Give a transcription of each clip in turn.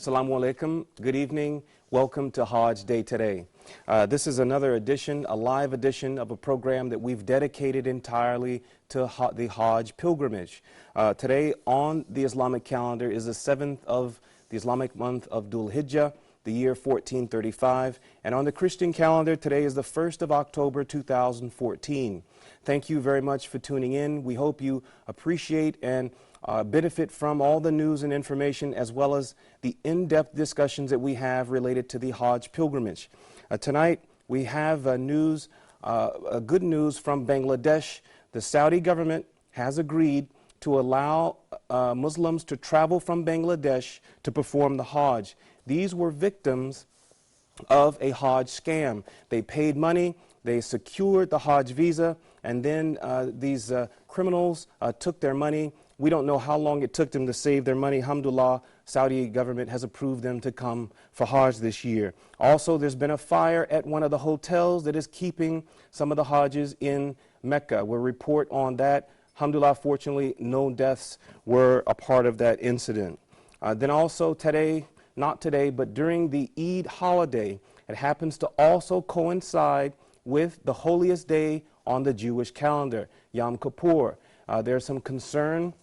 Assalamu alaikum. Good evening. Welcome to Hajj Day today. This is another edition, a live edition of a program that we've dedicated entirely to the Hajj pilgrimage. Today on the Islamic calendar is the 7th of the Islamic month of Dhul Hijjah, the year 1435. And on the Christian calendar, today is the 1st of October 2014. Thank you very much for tuning in. We hope you appreciate and benefit from all the news and information, as well as the in-depth discussions that we have related to the Hajj pilgrimage. Tonight we have good news from Bangladesh. The Saudi government has agreed to allow Muslims to travel from Bangladesh to perform the Hajj. These were victims of a Hajj scam. They paid money, they secured the Hajj visa, and then these criminals took their money. We don't know how long it took them to save their money. Alhamdulillah, Saudi government has approved them to come for Hajj this year. Also, there's been a fire at one of the hotels that is keeping some of the Hajjis in Mecca. We'll report on that. Alhamdulillah, fortunately, no deaths were a part of that incident. Then also today, not today, but during the Eid holiday, it happens to also coincide with the holiest day on the Jewish calendar, Yom Kippur. There's some concern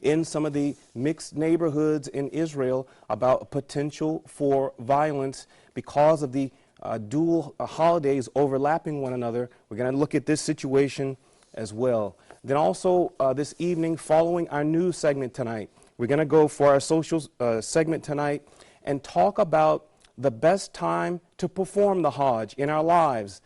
in some of the mixed neighborhoods in Israel about potential for violence because of the dual holidays overlapping one another. We're going to look at this situation as well. Then also this evening, following our news segment tonight, we're going to go for our social segment tonight and talk about the best time to perform the Hajj in our lives.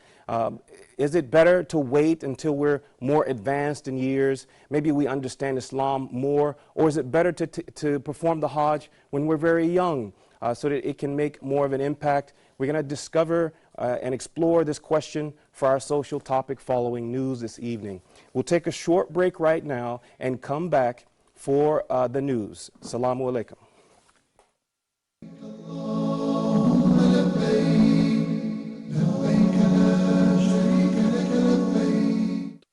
Is it better to wait until we're more advanced in years? Maybe we understand Islam more. Or is it better to perform the Hajj when we're very young so that it can make more of an impact? We're going to discover and explore this question for our social topic following news this evening. We'll take a short break right now and come back for the news. Assalamu alaikum.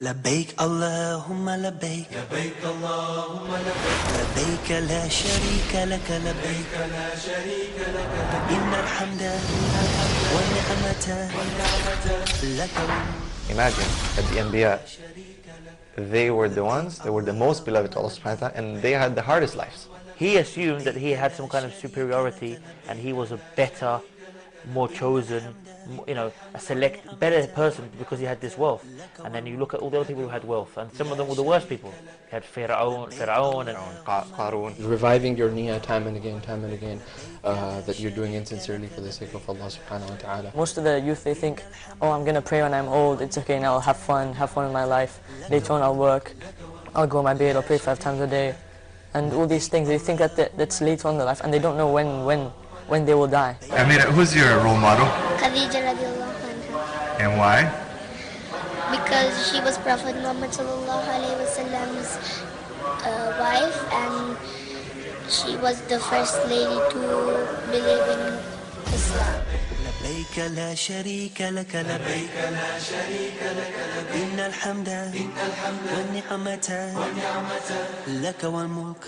لبيك اللهم لبيك لبيك اللهم لبيك لبيك لا شريك لك لبيك لا شريك لك إن الحمد والنعمة لك. Imagine that the Anbiya, they were the ones that were the most beloved to Allah subhanahu wa ta'ala, and they had the hardest lives. He assumed that he had some kind of superiority and he was a better, more chosen, a better person because he had this wealth. And then you look at all the other people who had wealth, and some of them were the worst people. You had Fir'aun and Qarun. Reviving your niyyah time and again, that you're doing it sincerely for the sake of Allah subhanahu wa ta'ala. Most of the youth, they think, oh, I'm going to pray when I'm old, it's okay, now I'll have fun in my life. Later on I'll work, I'll go on my bed, I'll pray 5 times a day. And all these things, they think that's later on in their life, and they don't know when they will die. Amira, who's your role model? Khadija radiallahu anha. And why? Because she was Prophet Muhammad sallallahu alayhi wasallam's wife, and she was the first lady to believe in Islam. لبيك لا شريك لك لبيك لا شريك لك إن الحمد والنعمة لك والملك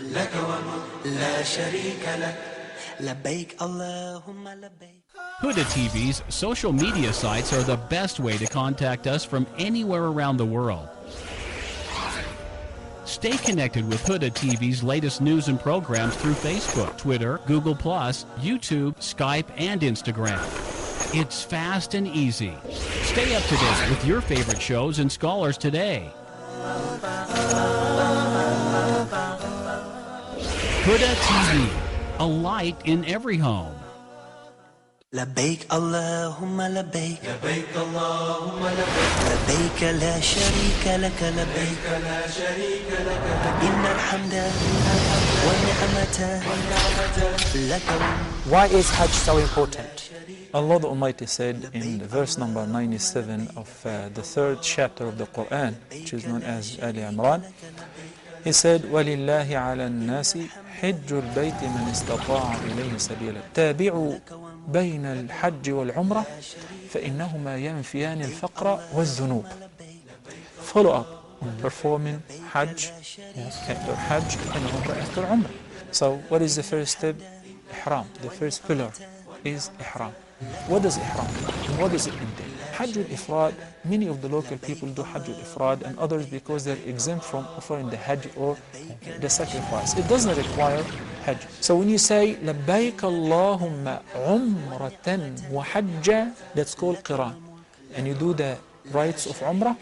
لا شريك لك لبيك اللهم لبيك. Huda TV's social media sites are the best way to contact us from anywhere around the world. Stay connected with Huda TV's latest news and programs through Facebook, Twitter, Google+, YouTube, Skype, and Instagram. It's fast and easy. Stay up to date with your favorite shows and scholars today. Huda TV, a light in every home. لبيك اللهم لبيك لبيك اللهم لبيك لبيك لا شريك لك لبيك لا شريك لك إن الحمد والنعمة لك. Why is Hajj so important? Allah the Almighty said in verse number 97 of the 3rd chapter of the Quran, which is known as Ali Imran, He said, وَلِلَّهِ عَلَى النَّاسِ حِجُّ الْبَيْتِ مَنِ اسْتَطَاعَ إِلَيْهِ سَبِيلًا تابعوا بين الحج والعمرة فإنهما ينفيان الفقر والذنوب. Follow up performing Hajj after Hajj and Umrah after Umrah. So what is the first step? Ihram, the first pillar, is Ihram. What does Ihram mean? And what does it entail? Hajj al-Ifrad, many of the local people do Hajj al-Ifrad, and others because they're exempt from offering the Hajj or the sacrifice. It doesn't require Hajj. So when you say لبيك اللهم عمرة وحجة, that's called Qiran. And you do the rites of Umrah,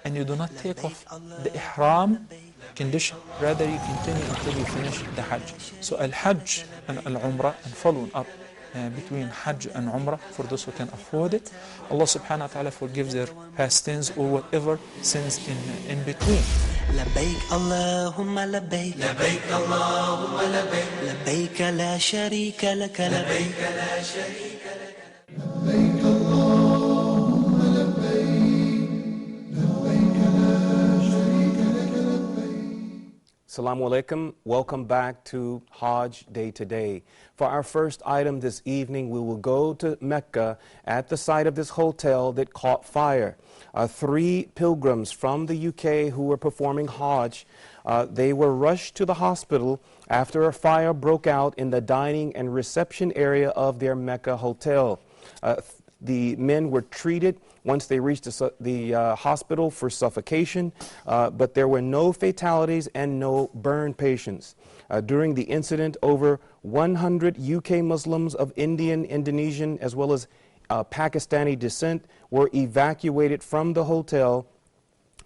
and you do not take off the Ihram condition. Rather, you continue until you finish the Hajj. So Al-Hajj and Al-Umrah, and following up between Hajj and Umrah, for those who can afford it, Allah subhanahu wa ta'ala forgives their past sins or whatever sins in between. لبيك اللهم لبيك لبيك اللهم لبيك لبيك لا شريك لك لبيك لا شريك لك لبيك اللهم لبيك لبيك لا شريك لك لبيك. Assalamu alaikum. Welcome back to Hajj Day Today. For our first item this evening, we will go to Mecca at the site of this hotel that caught fire. 3 pilgrims from the UK who were performing Hajj, they were rushed to the hospital after a fire broke out in the dining and reception area of their Mecca hotel. The men were treated once they reached the hospital for suffocation, but there were no fatalities and no burn patients. During the incident, over 100 UK Muslims of Indian, Indonesian, as well as Pakistani descent were evacuated from the hotel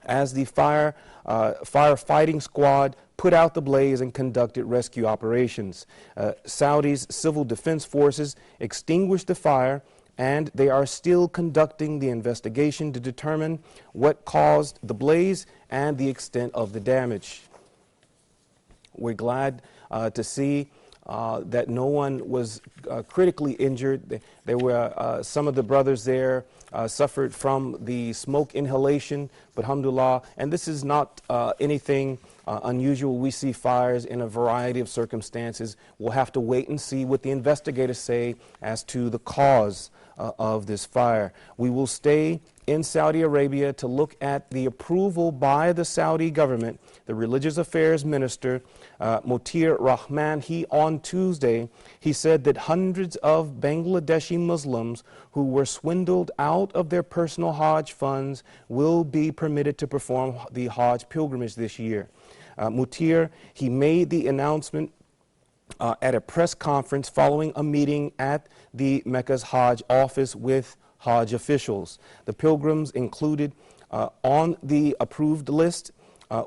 as the firefighting squad put out the blaze and conducted rescue operations. Saudi's civil defense forces extinguished the fire, and they are still conducting the investigation to determine what caused the blaze and the extent of the damage. We're glad to see that no one was critically injured. There were some of the brothers there suffered from the smoke inhalation, but alhamdulillah, and this is not anything unusual. We see fires in a variety of circumstances. We'll have to wait and see what the investigators say as to the cause of this fire. We will stay in Saudi Arabia to look at the approval by the Saudi government. The religious affairs minister, Motir Rahman, on Tuesday, he said that hundreds of Bangladeshi Muslims who were swindled out of their personal Hajj funds will be permitted to perform the Hajj pilgrimage this year. Motir, he made the announcement at a press conference following a meeting at the Mecca's Hajj office with Hajj officials. The pilgrims included on the approved list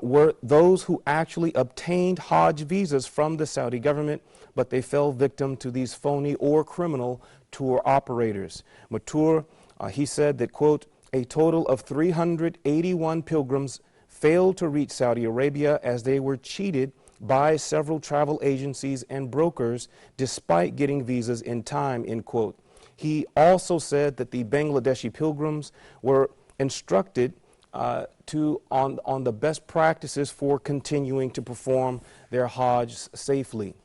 were those who actually obtained Hajj visas from the Saudi government, but they fell victim to these phony or criminal tour operators. Matur, he said that, quote, a total of 381 pilgrims failed to reach Saudi Arabia as they were cheated by several travel agencies and brokers despite getting visas in time, end quote. He also said that the Bangladeshi pilgrims were instructed on the best practices for continuing to perform their Hajj safely.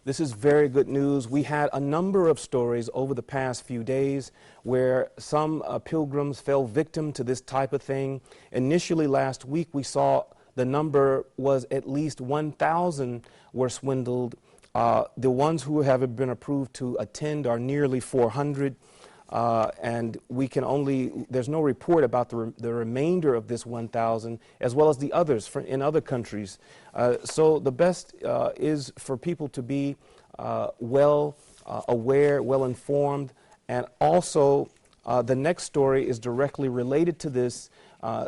This is very good news. We had a number of stories over the past few days where some pilgrims fell victim to this type of thing. Initially last week we saw the number was at least 1,000 were swindled. The ones who have been approved to attend are nearly 400. And we can there's no report about the remainder of this 1,000, as well as the others in other countries. So the best is for people to be well aware, well informed, and also the next story is directly related to this.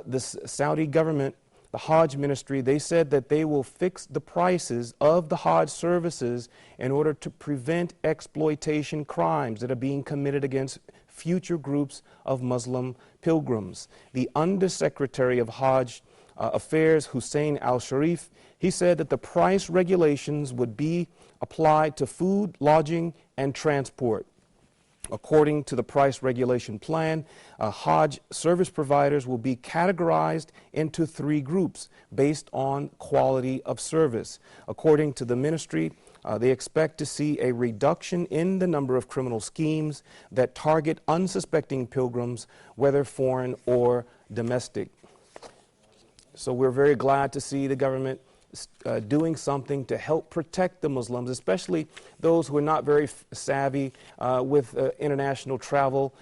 This Saudi government, the Hajj ministry, they said that they will fix the prices of the Hajj services in order to prevent exploitation crimes that are being committed against future groups of Muslim pilgrims. The Undersecretary of Hajj Affairs, Hussein Al-Sharif, he said that the price regulations would be applied to food, lodging, and transport. According to the price regulation plan, Hajj service providers will be categorized into 3 groups based on quality of service. According to the ministry, they expect to see a reduction in the number of criminal schemes that target unsuspecting pilgrims, whether foreign or domestic. So we're very glad to see the government doing something to help protect the Muslims, especially those who are not very savvy with international travel.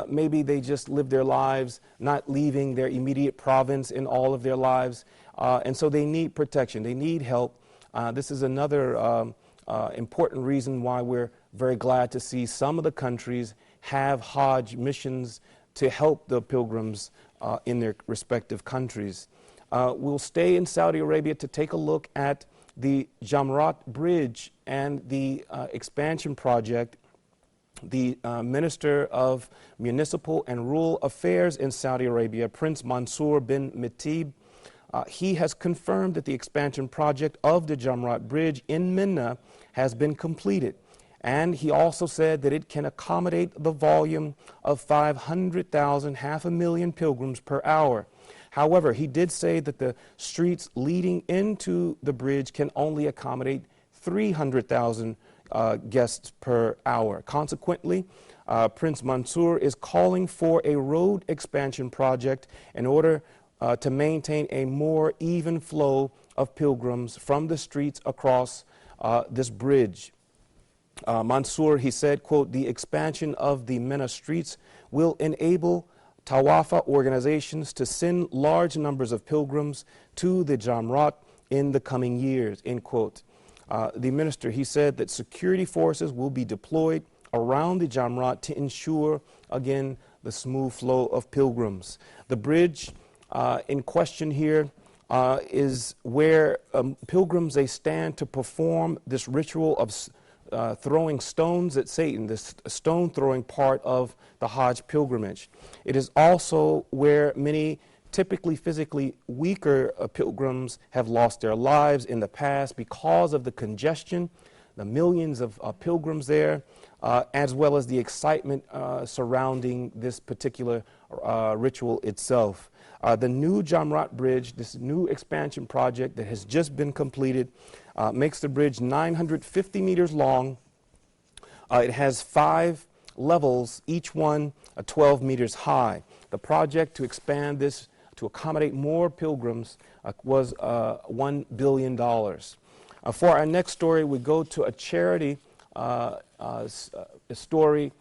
Maybe they just live their lives not leaving their immediate province in all of their lives, and so they need protection. They need help. This is another important reason why we're very glad to see some of the countries have Hajj missions to help the pilgrims in their respective countries. We'll stay in Saudi Arabia to take a look at the Jamrat Bridge and the expansion project. The Minister of Municipal and Rural Affairs in Saudi Arabia, Prince Mansour bin Mitib, he has confirmed that the expansion project of the Jamrat Bridge in Minna has been completed. And he also said that it can accommodate the volume of 500,000, 500,000 pilgrims per hour. However, he did say that the streets leading into the bridge can only accommodate 300,000 guests per hour. Consequently, Prince Mansour is calling for a road expansion project in order to maintain a more even flow of pilgrims from the streets across this bridge. Mansour, he said, quote, "The expansion of the Mina streets will enable Tawafa organizations to send large numbers of pilgrims to the Jamrat in the coming years," end quote. The minister, he said that security forces will be deployed around the Jamrat to ensure, again, the smooth flow of pilgrims. The bridge in question here is where pilgrims, they stand to perform this ritual of throwing stones at Satan, this stone throwing part of the Hajj pilgrimage. It is also where many typically physically weaker pilgrims have lost their lives in the past because of the congestion, the millions of pilgrims there, as well as the excitement surrounding this particular ritual itself. The new Jamrat Bridge, this new expansion project that has just been completed, makes the bridge 950 meters long. It has 5 levels, each one 12 meters high. The project to expand this to accommodate more pilgrims was $1 billion. For our next story, we go to a charity story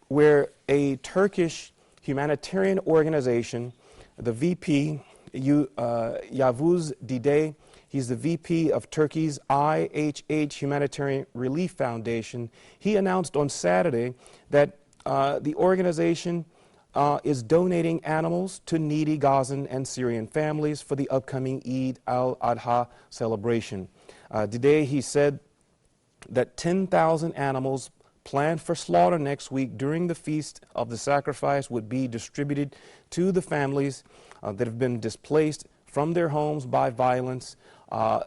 where a Turkish humanitarian organization, the VP, Yavuz Dide, he's the VP of Turkey's IHH Humanitarian Relief Foundation. He announced on Saturday that the organization is donating animals to needy Gazan and Syrian families for the upcoming Eid al-Adha celebration. Today he said that 10,000 animals planned for slaughter next week during the Feast of the Sacrifice would be distributed to the families that have been displaced from their homes by violence,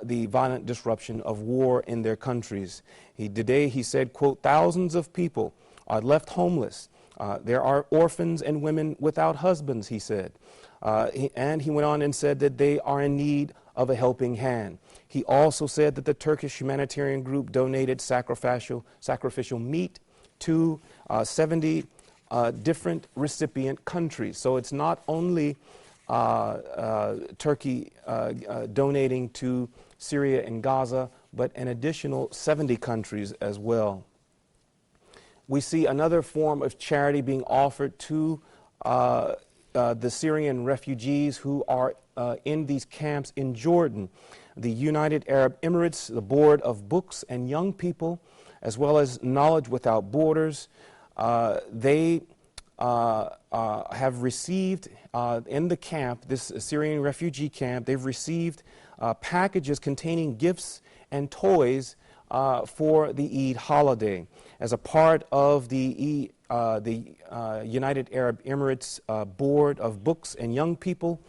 the violent disruption of war in their countries. Today he said, quote, "Thousands of people are left homeless. There are orphans and women without husbands," he said. And he went on and said that they are in need of a helping hand. He also said that the Turkish humanitarian group donated sacrificial meat to 70 different recipient countries. So it's not only Turkey donating to Syria and Gaza, but an additional 70 countries as well. We see another form of charity being offered to the Syrian refugees who are in these camps in Jordan. The United Arab Emirates, the Board of Books and Young People, as well as Knowledge Without Borders, they have received in the camp, this Syrian refugee camp, they've received packages containing gifts and toys for the Eid holiday. As a part of the United Arab Emirates Board of Books and Young People,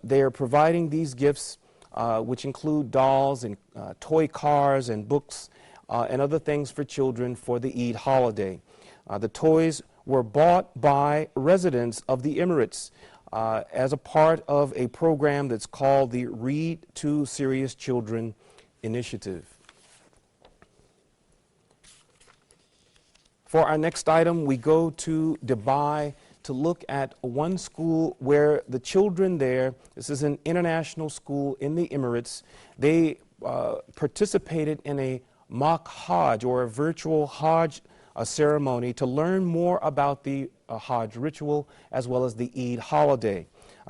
they are providing these gifts, which include dolls and toy cars and books and other things for children for the Eid holiday. The toys were bought by residents of the Emirates as a part of a program that's called the Read to Serious Children Initiative. For our next item, we go to Dubai to look at one school where the children there, this is an international school in the Emirates, they participated in a mock Hajj, or a virtual Hajj ceremony, to learn more about the Hajj ritual as well as the Eid holiday.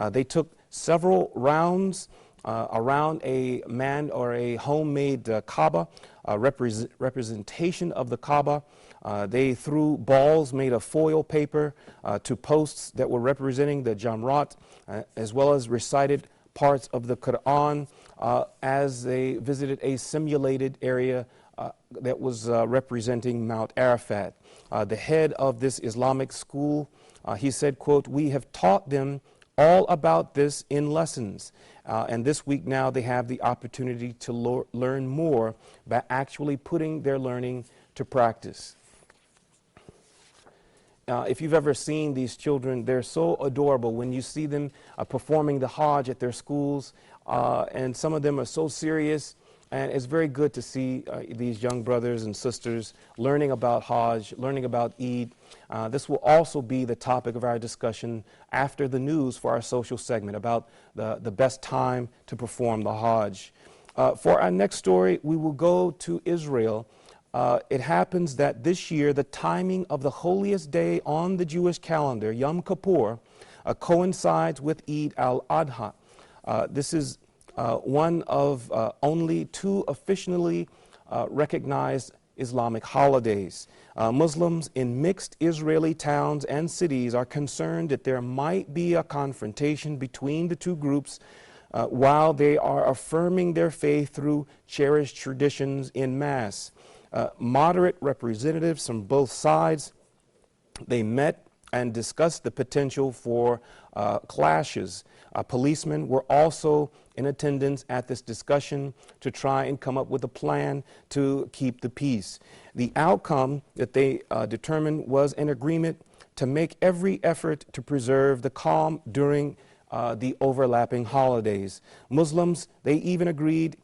They took several rounds around a homemade Kaaba, representation of the Kaaba. They threw balls made of foil paper to posts that were representing the Jamrat, as well as recited parts of the Quran as they visited a simulated area that was representing Mount Arafat. The head of this Islamic school, he said, quote, "We have taught them all about this in lessons. And this week now they have the opportunity to learn more by actually putting their learning to practice." If you've ever seen these children, they're so adorable when you see them performing the Hajj at their schools, and some of them are so serious, and it's very good to see these young brothers and sisters learning about Hajj, learning about Eid. This will also be the topic of our discussion after the news for our social segment about the best time to perform the Hajj. For our next story, we will go to Israel. It happens that this year, the timing of the holiest day on the Jewish calendar, Yom Kippur, coincides with Eid al-Adha. This is one of only two officially recognized Islamic holidays. Muslims in mixed Israeli towns and cities are concerned that there might be a confrontation between the two groups while they are affirming their faith through cherished traditions in mass. Moderate representatives from both sides, they met and discussed the potential for clashes. Policemen were also in attendance at this discussion to try and come up with a plan to keep the peace. The outcome that they determined was an agreement to make every effort to preserve the calm during the overlapping holidays. Muslims, they even agreed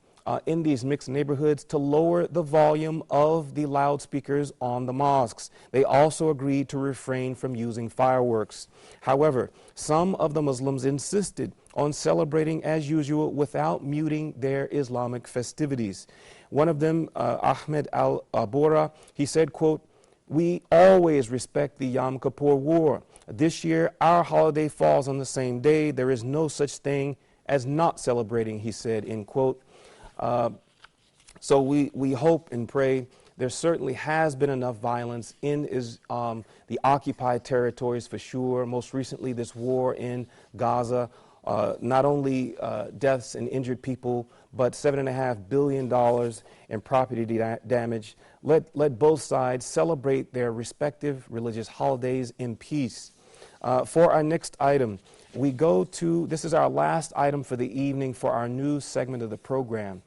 in these mixed neighborhoods to lower the volume of the loudspeakers on the mosques. They also agreed to refrain from using fireworks. However, some of the Muslims insisted on celebrating as usual without muting their Islamic festivities. One of them, Ahmed al-Bora, he said, quote, "We always respect the Yom Kippur War. This year, our holiday falls on the same day. There is no such thing as not celebrating," he said, end quote. So we hope and pray. There certainly has been enough violence in the occupied territories for sure. Most recently, this war in Gaza, not only deaths and injured people, but $7.5 billion in property damage. Let both sides celebrate their respective religious holidays in peace. For our next item, we go to, this is our last item for the evening for our news segment of the program.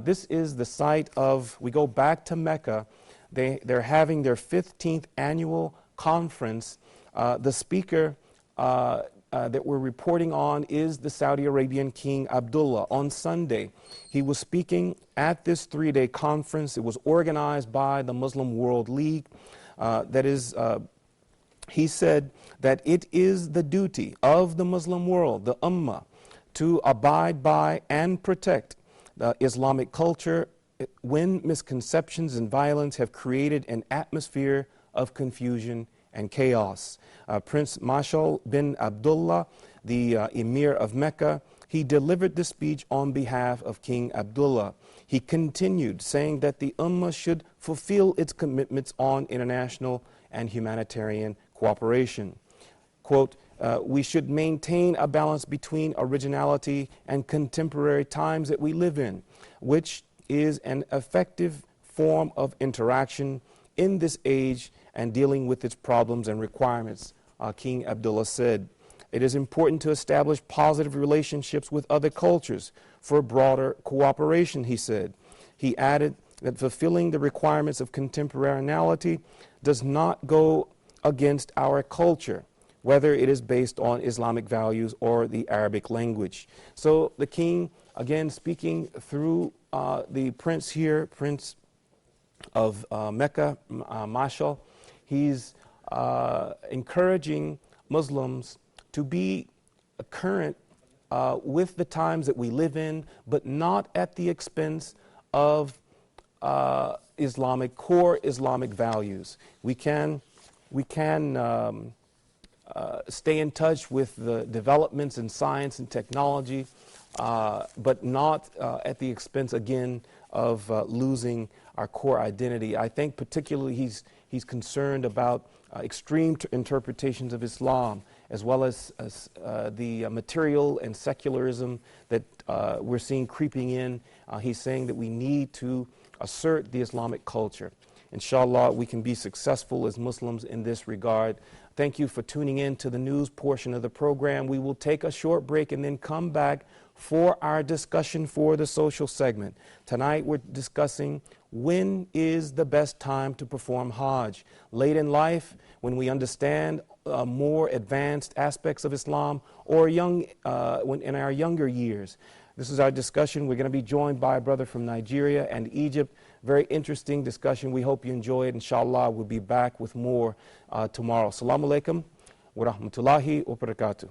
This is the site of, we go back to Mecca. They're having their 15th annual conference. The speaker that we're reporting on is the Saudi Arabian King Abdullah. On Sunday, he was speaking at this 3-day conference. It was organized by the Muslim World League. He said that it is the duty of the Muslim world, the Ummah, to abide by and protect the Islamic culture when misconceptions and violence have created an atmosphere of confusion and chaos. Prince Mashal bin Abdullah, the Emir of Mecca, he delivered the speech on behalf of King Abdullah. He continued saying that the Ummah should fulfill its commitments on international and humanitarian cooperation. Quote, "We should maintain a balance between originality and contemporary times that we live in, which is an effective form of interaction in this age and dealing with its problems and requirements," King Abdullah said. "It is important to establish positive relationships with other cultures for broader cooperation," he said. He added that fulfilling the requirements of contemporaneity does not go against our culture, whether it is based on Islamic values or the Arabic language. So the king, again, speaking through the prince here, Prince of Mecca, Mashal, he's encouraging Muslims to be current with the times that we live in, but not at the expense of core Islamic values. We can stay in touch with the developments in science and technology, but not at the expense, again, of losing our core identity. I think particularly he's concerned about extreme interpretations of Islam, as well as the material and secularism that we're seeing creeping in. He's saying that we need to assert the Islamic culture. Inshallah, we can be successful as Muslims in this regard. Thank you for tuning in to the news portion of the program. We will take a short break and then come back for our discussion for the social segment. Tonight we're discussing when is the best time to perform Hajj. Late in life, when we understand more advanced aspects of Islam, or in our younger years. This is our discussion. We're going to be joined by a brother from Nigeria and Egypt. Very interesting discussion. We hope you enjoy it. Inshallah, we'll be back with more tomorrow. Assalamu alaikum wa rahmatullahi wa barakatuh.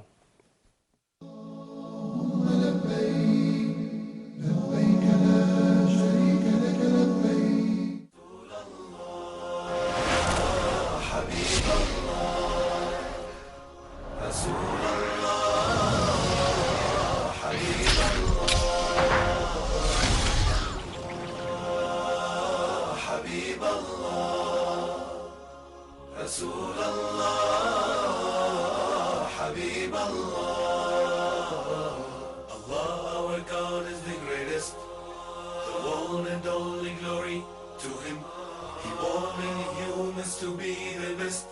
To be the best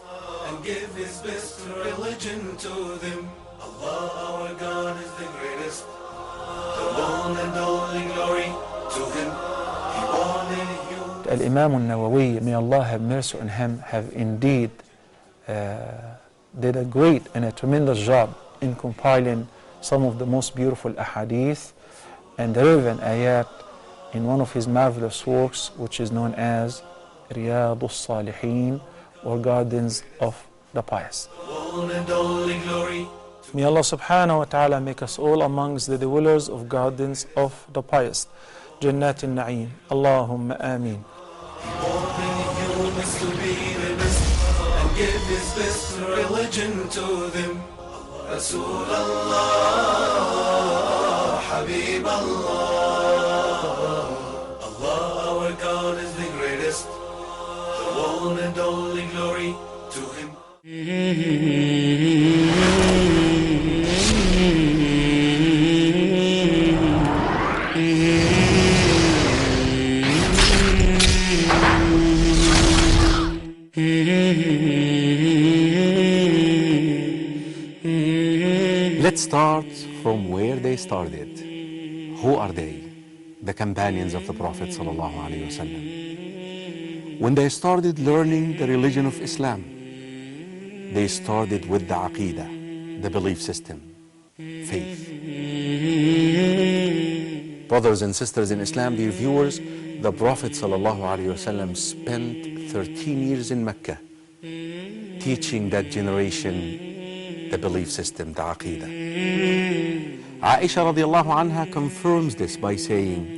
and give his best religion to them. Allah, our God, is the greatest. The one and only glory to him. He born in you. Al-Imam al-Nawawi, may Allah have mercy on him, have indeed did a great and a tremendous job in compiling some of the most beautiful ahadith and relevant ayat in one of his marvelous works, which is known as Riyadh al-Salihin, or Gardens of the Pious. May Allah subhanahu wa ta'ala make us all amongst the dwellers of Gardens of the Pious. Jannat al-Na'im. Allahumma ameen. And give his best religion to them. Rasulullah, Habib Allah. Allah, our God, is the greatest. One and only glory to him. Let's start from where they started. Who are they? The companions of the Prophet sallallahu alaihi wasallam. When they started learning the religion of Islam, they started with the Aqidah, the belief system, faith. Brothers and sisters in Islam, dear viewers, the Prophet ﷺ spent 13 years in Mecca teaching that generation the belief system, the Aqidah. Aisha radiallahu anha confirms this by saying,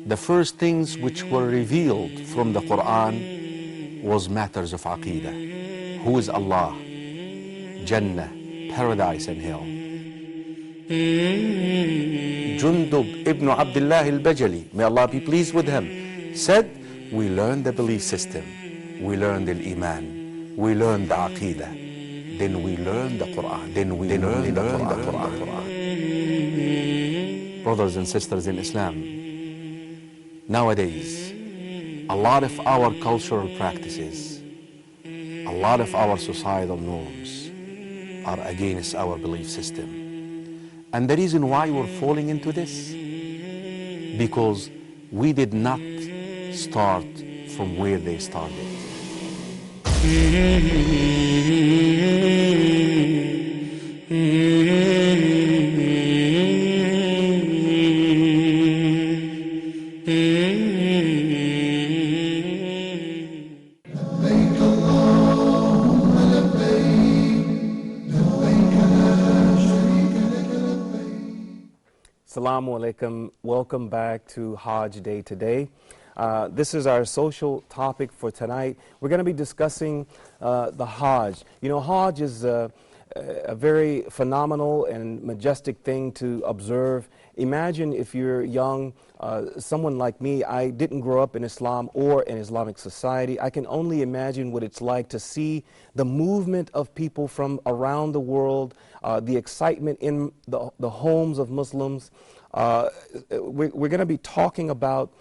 the first things which were revealed from the Quran was matters of Aqidah. Who is Allah? Jannah, paradise and hell. Jundub ibn Abdullah al-Bajali, may Allah be pleased with him, said, we learned the belief system, we learned the Iman, we learned the Aqidah, then we learned the Quran, the Quran. Brothers and sisters in Islam, nowadays, a lot of our cultural practices, a lot of our societal norms are against our belief system. And the reason why we're falling into this, because we did not start from where they started. Assalamu alaikum. Welcome back to Hajj Day today. This is our social topic for tonight. We're going to be discussing the Hajj. You know, Hajj is a very phenomenal and majestic thing to observe. Imagine if you're young, someone like me, I didn't grow up in Islam or in Islamic society. I can only imagine what it's like to see the movement of people from around the world, the excitement in the homes of Muslims. We're going to be talking about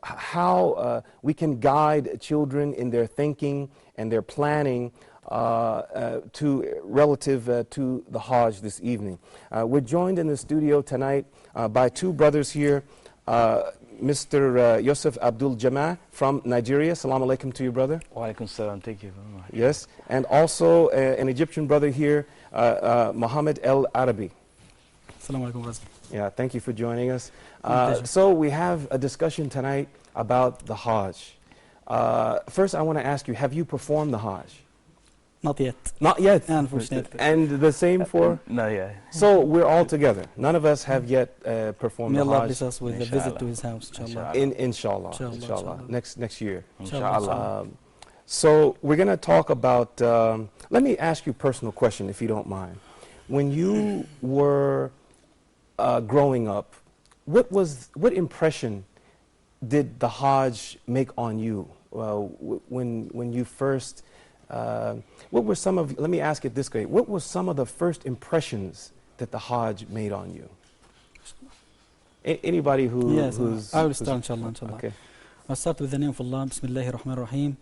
how we can guide children in their thinking and their planning relative to the Hajj this evening. We're joined in the studio tonight by two brothers here, Mr. Yusuf Abdul Jamah from Nigeria. Assalamu alaikum to you, brother. Wa alaikum salam. Thank you very much. Yes, and also an Egyptian brother here, Mohammed El Arabi. Assalamu alaikum, brother. Yeah, thank you for joining us. So we have a discussion tonight about the Hajj. First, I want to ask you, have you performed the Hajj? Not yet. Not yet? Unfortunately. And the same for? No, yeah. So we're all together. None of us have yet performed May the Hajj. Allah bless us with a visit to his house, inshallah. Inshallah. Next year. Inshallah. So we're going to talk about, let me ask you a personal question, if you don't mind. When you were growing up, what impression did the Hajj make on you when you first? What were some of? Let me ask it this way: what were some of the first impressions that the Hajj made on you? Anybody who? Yes, I will start, inshallah. Okay. I'll start with the name of Allah. Bismillahir Rahmanir Rahim.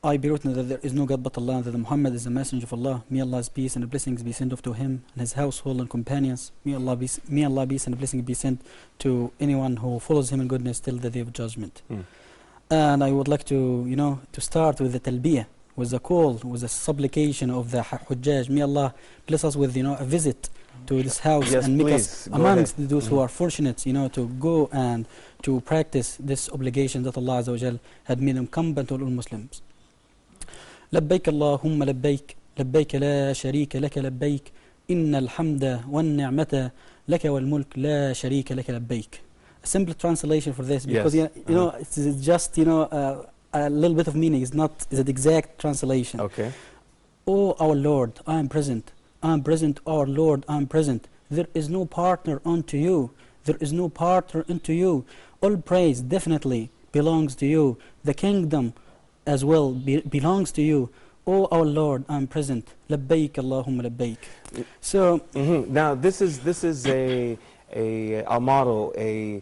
I bear witness that there is no God but Allah, that Muhammad is the messenger of Allah. May Allah's peace and blessings be sent to him and his household and companions. May Allah peace and blessings be sent to anyone who follows him in goodness till the day of judgment. And I would like to, to start with the talbiyah, with the call, with the supplication of the Hujjaj. May Allah bless us with, a visit to this house and make us amongst those who are fortunate, to go and to practice this obligation that Allah Azza wa Jal had made incumbent on all Muslims. لبيك اللهم لبيك لبيك لا شريك لك لبيك إن الحمد والنعمة لك والملك لا شريك لك لبيك. A simple translation for this, because it's just a little bit of meaning. It's not an exact translation. Okay. Oh our Lord, I am present. I am present. Our Lord, I am present. There is no partner unto you. There is no partner unto you. All praise definitely belongs to you. The kingdom as well belongs to you. Oh our Lord, I am present. Labbaik Allahumma labbaik. So now this is a motto, a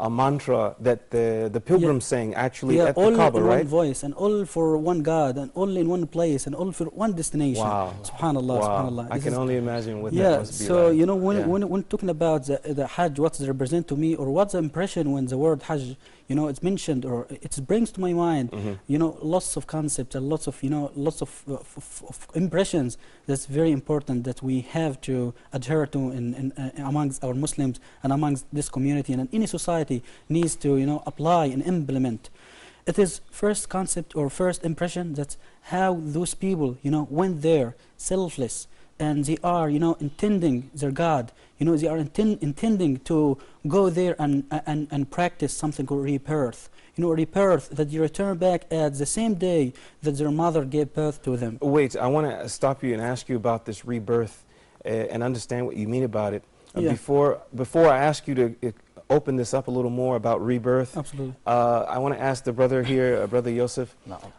mantra that the pilgrims sang actually at the Kaaba, all in right? one voice, and all for one God, and all in one place, and all for one destination. Wow. Subhanallah, subhanallah. I can only imagine what that must be so like. when talking about the Hajj, what does it represent to me, or what's the impression when the word Hajj, it's mentioned, or it brings to my mind, lots of concepts and lots of impressions. That's very important that we have to adhere to in amongst our Muslims and amongst this community and in any society needs to apply and implement. It is first concept or first impression that's how those people went there selfless, and they are intending their God. They are intending to go there and practice something called rebirth. Rebirth, that you return back at the same day that their mother gave birth to them. Wait, I want to stop you and ask you about this rebirth and understand what you mean about it. Before I ask you to open this up a little more about rebirth, absolutely. I want to ask the brother here, Brother Yusuf,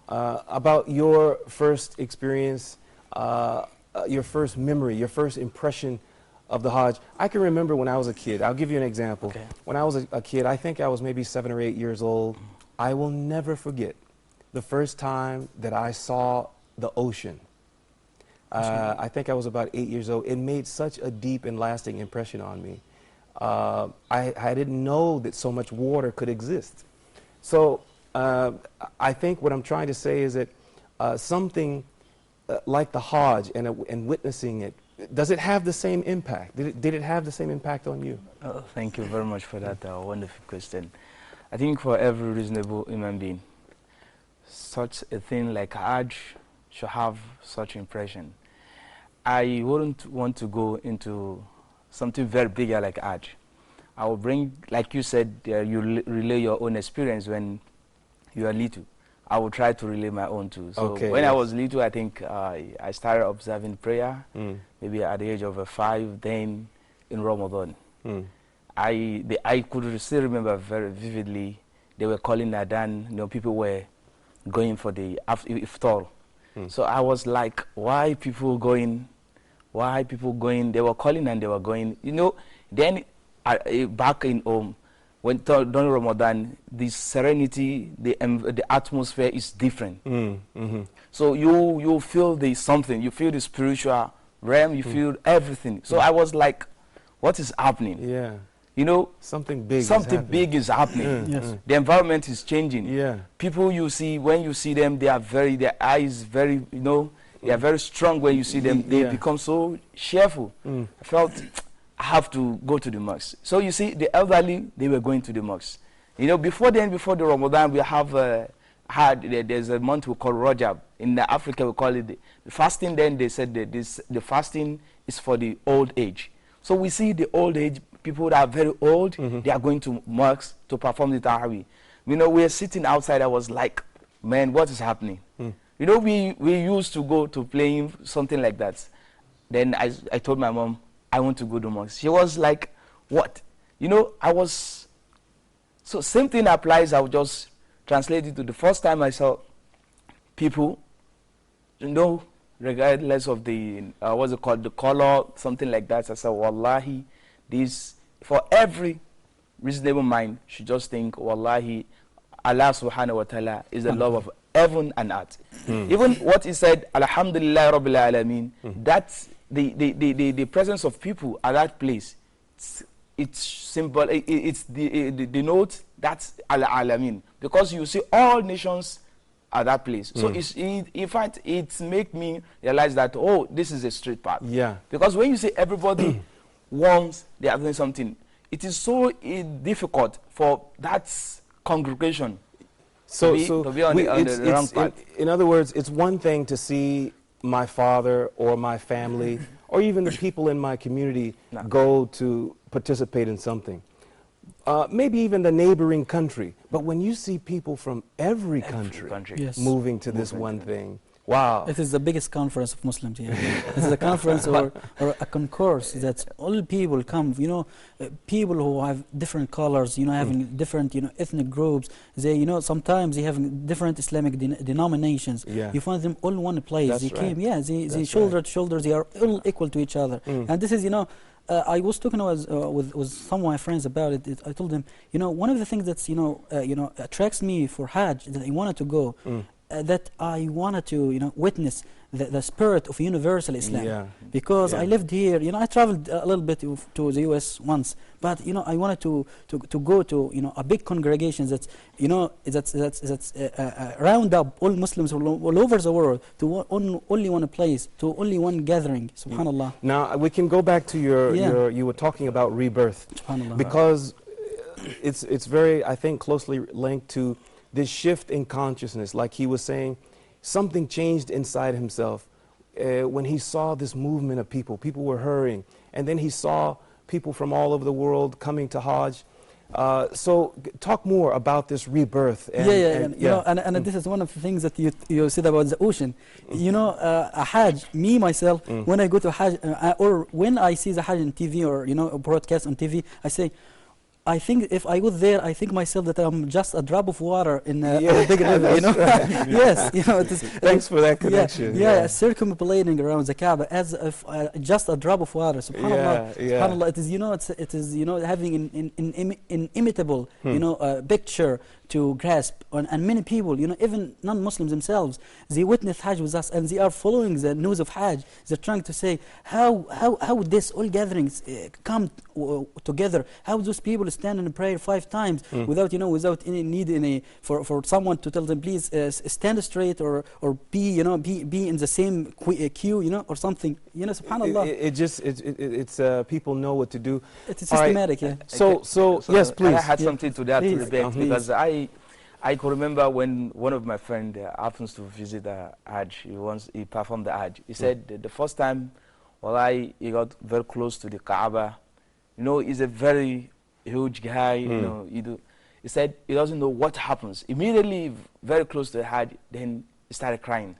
about your first experience, your first memory, your first impression of the Hajj. I can remember when I was a kid. I'll give you an example. Okay. When I was a kid, I think I was maybe 7 or 8 years old. I will never forget the first time that I saw the ocean. I think I was about 8 years old. It made such a deep and lasting impression on me. I didn't know that so much water could exist. So I think what I'm trying to say is that something like the Hajj and witnessing it, does it have the same impact? Did it have the same impact on you? Thank you very much for that wonderful question. I think for every reasonable human being, such a thing like Hajj should have such impression. I wouldn't want to go into something very bigger like Hajj. I will bring, like you said, you relay your own experience when you are little. I will try to relay my own too. So when I was little, I think I started observing prayer, maybe at the age of 5, then in Ramadan. I could still remember very vividly, they were calling Adhan, you know, people were going for the iftar. So I was like, why people going? Why people going? They were calling and they were going. You know, then back in home, when during Ramadan, the serenity, the atmosphere is different. So you feel the something, you feel the spiritual realm, you feel everything. So I was like, what is happening? Yeah. You know, something big is happening. Yes. The environment is changing. Yeah. People you see, when you see them, they are their eyes very, you know, they are very strong when you see them. They become so cheerful. I felt I have to go to the mosque. So you see, the elderly, they were going to the mosque. You know, before the Ramadan, we have there's a month we call Rajab. In Africa, we call it the fasting. Then they said that the fasting is for the old age. So we see the old age people that are very old, they are going to mosques to perform the Tarawih. You know, we are sitting outside. I was like, man, what is happening? You know, we used to go to playing something like that. Then I told my mom, I want to go to mosque. She was like, what? You know, so same thing applies. I would just translate it to the first time I saw people, you know, regardless of the, what's it called, the color, something like that. I said, wallahi, this, for every reasonable mind, should just think, wallahi, Allah subhanahu wa ta'ala is the love of heaven and earth. Even what he said, alhamdulillah rabbil alameen, that's the presence of people at that place. It's simple, it's the note, that's al-alamin. Because you see all nations at that place. So in fact, it make me realize that, oh, this is a straight path. Yeah. Because when you see everybody once they are doing something, it is so difficult for that congregation to be on the wrong path. In other words, it's one thing to see my father or my family or even the people in my community go to participate in something. Maybe even the neighboring country. But when you see people from every country moving to this one thing, wow. It is the biggest conference of Muslims here. It is a conference or a concourse that all people come, you know, people who have different colors, you know, having different, you know, ethnic groups. They, you know, sometimes they have different Islamic denominations. Yeah. You find them all in one place. That's they came, they shoulder to shoulder, they are all equal to each other. And this is, you know, I was talking with some of my friends about it. I told them, you know, one of the things that's, you know, attracts me for Hajj, that I wanted to go, that I wanted to, you know, witness the spirit of universal Islam. Because I lived here, you know, I traveled a little bit to the US once, but, you know, I wanted to go to, you know, a big congregation that's, you know, that's round up all Muslims all over the world to only one place, to only one gathering. Subhanallah. Now we can go back to your you were talking about rebirth. Subhanallah. Because it's very, I think, closely linked to this shift in consciousness. Like he was saying, something changed inside himself when he saw this movement of people. People were hurrying. And then he saw people from all over the world coming to Hajj. So talk more about this rebirth. And, you know, and this is one of the things that you said about the ocean. You know, a Hajj, me, myself, when I go to Hajj, or when I see the Hajj on TV or, you know, a broadcast on TV, I say, I think if I go there, I think myself that I'm just a drop of water in a big river, you know. Yes, you know. It is, thanks for that connection. Circumambulating around the Kaaba as if just a drop of water. Subhanallah, subhanallah. It is, you know, it is, you know, having an inimitable, you know, picture to grasp, and many people, you know, even non-Muslims themselves, they witness Hajj with us, and they are following the news of Hajj. They're trying to say how this all gatherings come together, how those people stand in prayer 5 times without, you know, without any need for someone to tell them, please stand straight or be, you know, be in the same queue, you know, or something, you know. Subhanallah. It's people know what to do. It's systematic. Right. So yes, please. I had something to that because I could remember when one of my friends happens to visit Hajj. He performed the Hajj. He said the first time Wallahi, he got very close to the Kaaba. You know, he's a very huge guy. You know, he said he doesn't know what happens. Immediately, very close to the Hajj, then he started crying.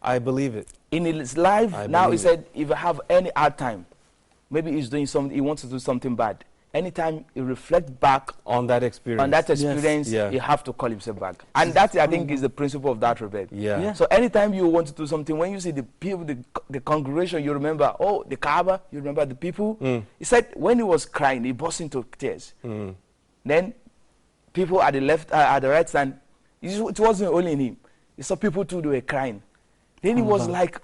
I believe it. In his life, now he said, if I have any hard time, maybe he's doing something, he wants to do something bad. Anytime he reflects back on that experience, he have to call himself back. And that, I think, is the principle of that rebel. Yeah. So anytime you want to do something, when you see the people, the congregation, you remember, oh, the Kaaba, you remember the people. He said when he was crying, he burst into tears. Then people at the left, at the right side, it wasn't only in him. He saw people too, they were crying. Then he was like,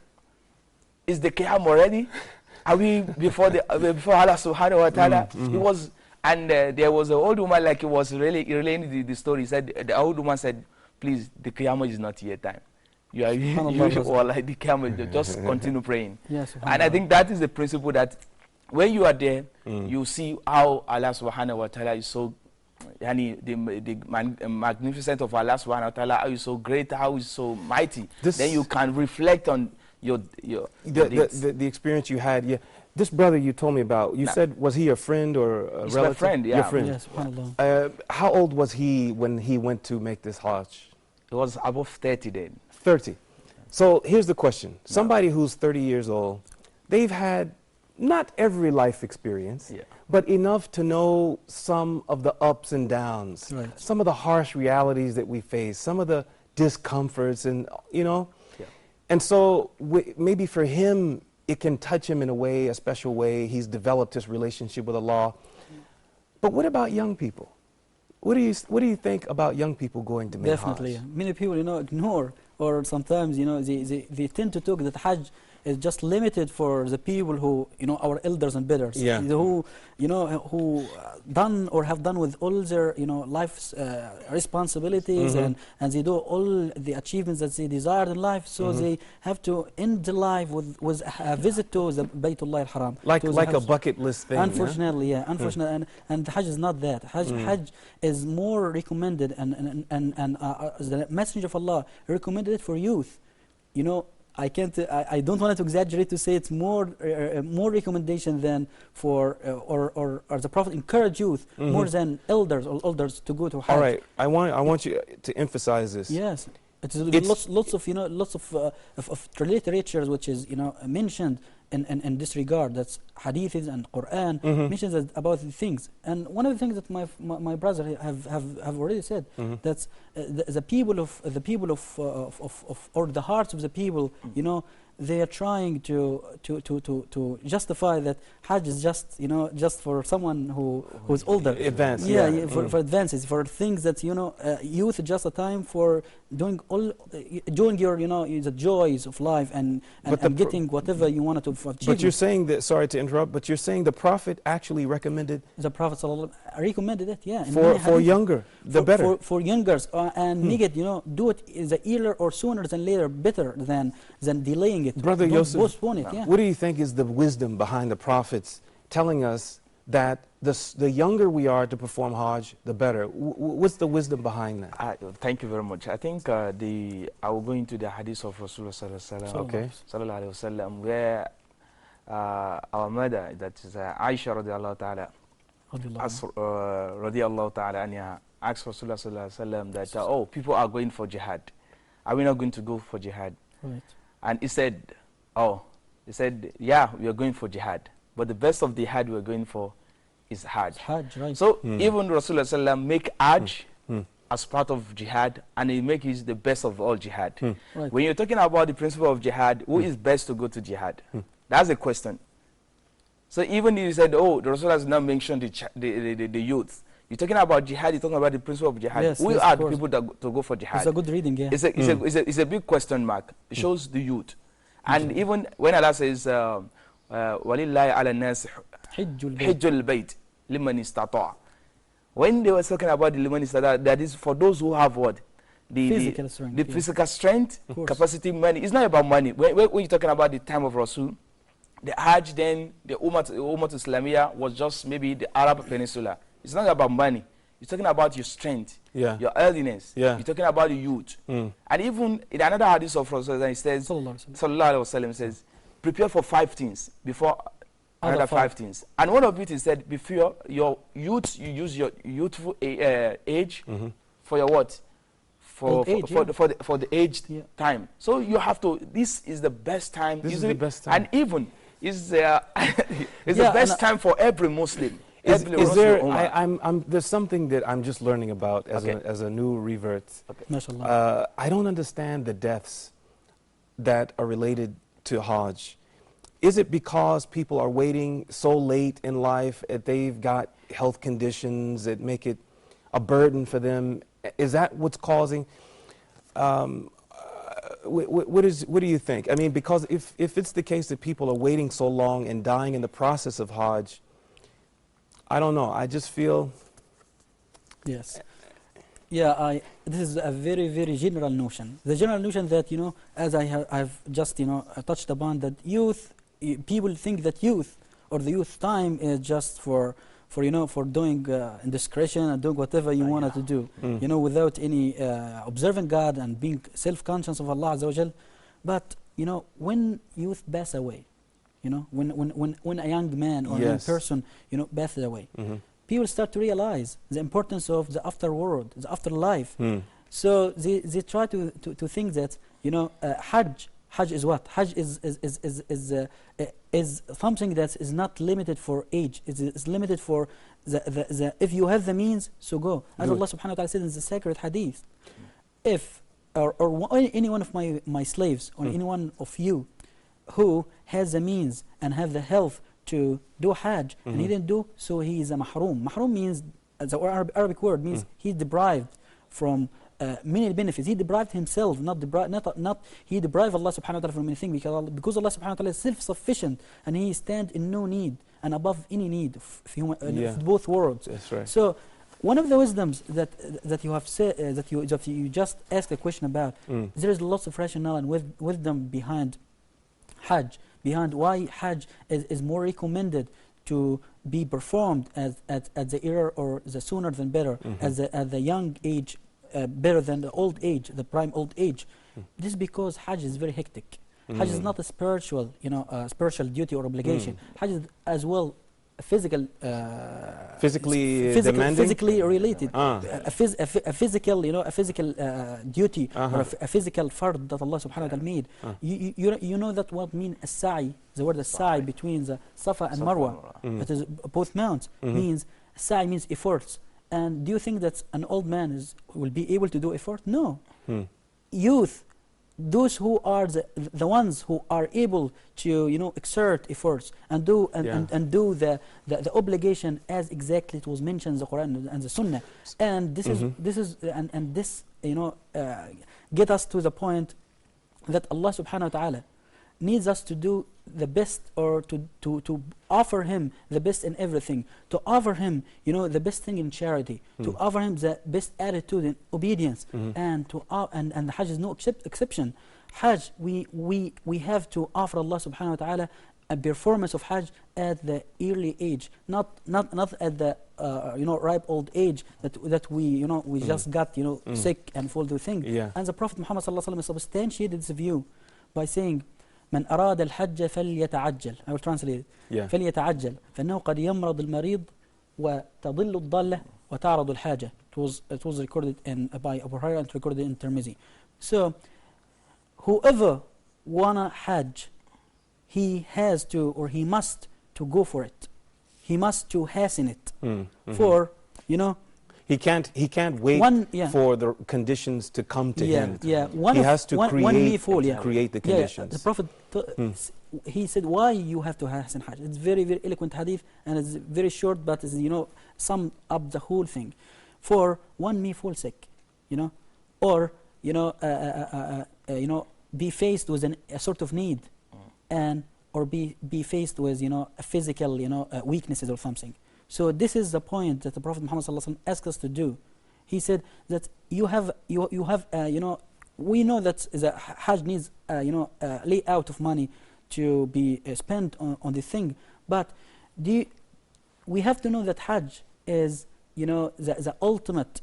is the Qiyam already? Are we before Allah subhanahu wa ta'ala? He was, and there was an old woman, like he was really relaying the story. He said, the old woman said, please, the Qiyamah is not yet time. You are like the Qiyamah, just continue praying. Yes, and I think that is the principle that when you are there, you see how Allah subhanahu wa ta'ala is so, the magnificent of Allah subhanahu wa ta'ala, how is so great, how is so mighty. Then you can reflect on the experience you had. Yeah, this brother you told me about, you said, was he a friend or a relative? My friend, yeah. Your friend. Yes, how old was he when he went to make this Hajj? He was above 30 then. 30. So here's the question. Somebody who's 30 years old, they've had not every life experience, but enough to know some of the ups and downs, some of the harsh realities that we face, some of the discomforts, and you know. And so maybe for him, it can touch him in a way, a special way. He's developed his relationship with Allah. But what about young people? What do you think about young people going to make Definitely. Hajj? Many people, ignore, or sometimes, they tend to talk that Hajj is just limited for the people who, our elders and betters, who, who done or have done with all their, life's responsibilities, and they do all the achievements that they desired in life, so they have to end the life with a visit to the Baytullah al-Haram. Like a bucket list thing. Unfortunately, unfortunately, and Hajj is not that. Hajj is more recommended, and the Messenger of Allah recommended it for youth. I don't want to exaggerate to say it's more recommendation than for or the Prophet encouraged youth more than elders to go to Hajj. All right, I want you to emphasize this. Yes, it's lots of literature which is mentioned in this regard. That's hadiths and Quran mentions about the things. And one of the things that my brother have already said, that's the people of or the hearts of the people, they are trying to justify that Hajj is just for someone who's older, advanced, for advances, for things that youth is just a time for doing your the joys of life and getting whatever you wanted to achieve. But you're saying that, sorry to interrupt, but you're saying the Prophet actually recommended, the Prophet recommended it, for younger, the better, for youngers, and make it do it the earlier or sooner than later, better than delaying it. Brother Yosef, postpone it. What do you think is the wisdom behind the Prophets telling us that the younger we are to perform Hajj, the better? What's the wisdom behind that? Thank you very much. I think I will go into the hadith of Rasulullah sallallahu alaihi wasallam, where our mother, that is Aisha radiallahu ta'ala, radiallahu ta'ala anha, asked Rasulullah sallallahu alaihi wasallam that, oh, people are going for jihad. Are we not going to go for jihad? Right. And he said, yeah, we are going for jihad. But the best of the jihad we are going for is Hajj. Right. So even Rasulullah sallallahu make Hajj as part of jihad, and he make it the best of all jihad. Right. When you're talking about the principle of jihad, who is best to go to jihad? That's a question. So even if you said, oh, the Rasulullah has not mentioned the youth. You're talking about jihad, you're talking about the principle of jihad. Yes, Who are the people to go for jihad? It's a good reading, yeah. It's a big question mark. It shows the youth. And even when Allah says, وَلِلَّهِ عَلَى النَّاسِ حِجُّ الْبَيْتِ لِمَنِ اسْتَطَاعَ. When they were talking about the liman istata, that is for those who have what? The physical strength, capacity, money. It's not about money. When you're talking about the time of Rasul, the Hajj then, the Ummah Islamiyah was just maybe the Arab Peninsula. It's not about money. You're talking about your strength, your earliness. You're talking about the youth. And even in another hadith of Rasul, it says, Sallallahu Alaihi Wasallam says, prepare for 5 things before another 5 things. And one of it is that before your youth, you use your youthful age for your what? For the aged time. So you have to, this is the best time. This is the best time. And even is the best time for every Muslim. Is there, there's something that I'm just learning about as a new revert. I don't understand the deaths that are related to Hajj. Is it because people are waiting so late in life that they've got health conditions that make it a burden for them? Is that what's causing? What do you think? I mean, because if it's the case that people are waiting so long and dying in the process of Hajj, I don't know. I just feel. Yes. Yeah, this is a very, very general notion. The general notion that, you know, as I've just, you know, touched upon, that youth, people think that youth or the youth time is just for you know, for doing indiscretion and doing whatever you wanted to do, you know, without any observing God and being self-conscious of Allah Azza wa Jal. But, you know, when youth pass away, you know, when a young man or a young person, you know, passes away, people start to realize the importance of the afterworld, the afterlife. So they try to think that, you know, Hajj is what? Hajj is something that is not limited for age. It's limited for the if you have the means, so go. As Allah subhanahu wa ta'ala said in the sacred hadith, if or any one of my slaves or any one of you who has the means and have the health to do Hajj and he didn't do, so he is a mahroom. Mahroom means, the Arabic word means he's deprived from many benefits. He deprived himself, not he deprived Allah subhanahu wa ta'ala from anything, because Allah subhanahu wa ta'ala is self-sufficient and he stands in no need and above any need of both worlds. That's right. So one of the wisdoms that you have said, that you just asked a question about, there is lots of rationale and wisdom behind Hajj, behind why Hajj is more recommended to be performed at the era, or the sooner than better, at the young age, better than the old age, the prime old age. This is because Hajj is very hectic. Hajj is not a spiritual, you know, spiritual duty or obligation. Hajj is as well a physically demanding? Physically related, a physical, you know, a physical duty or a physical fard that Allah subhanahu wa ta'ala made. You know that what means as-sa'i, the word as-sa'i between the Safa and Marwa, that is both mounts, means as-sa'i means efforts. And do you think that an old man will be able to do effort? No. Youth, those who are the ones who are able to, you know, exert efforts and do the obligation as exactly it was mentioned in the Quran and the Sunnah. And this is you know, get us to the point that Allah subhanahu wa ta'ala needs us to do the best, or to offer him the best in everything, to offer him, you know, the best thing in charity, to offer him the best attitude in obedience, and the Hajj is no exception. Hajj, we have to offer Allah subhanahu wa ta'ala a performance of Hajj at the early age, not at the you know, ripe old age that we, you know, we just got, you know, sick and fall to thing. And the Prophet Muhammad sallallahu alaihi wasallam substantiated this view by saying, من أراد الحج فليتعجل. I will translate it. فليتعجل فإنه قد يمرض المريض وتضل الضالة وتعرض الحاجة. It was recorded by Abu Hurairah and recorded in Tirmizi. So whoever wanna Hajj, he has to, or he must to go for it. He must to hasten it. For, you know, he can't wait for the conditions to come to him. He has to create the conditions. The Prophet, he said, why you have to hasten Hajj? It's very, very eloquent hadith, and it's very short, but it's, you know, sum up the whole thing. For one may fall sick, you know, or, you know, be faced with a sort of need, and or be faced with, you know, a physical, you know, weaknesses or something. So this is the point that the Prophet Muhammad sallallahu alaihi wasallam asked us to do. He said that you have you know, we know that the Hajj needs you know, layout of money to be spent on the thing, but we have to know that Hajj is, you know, the ultimate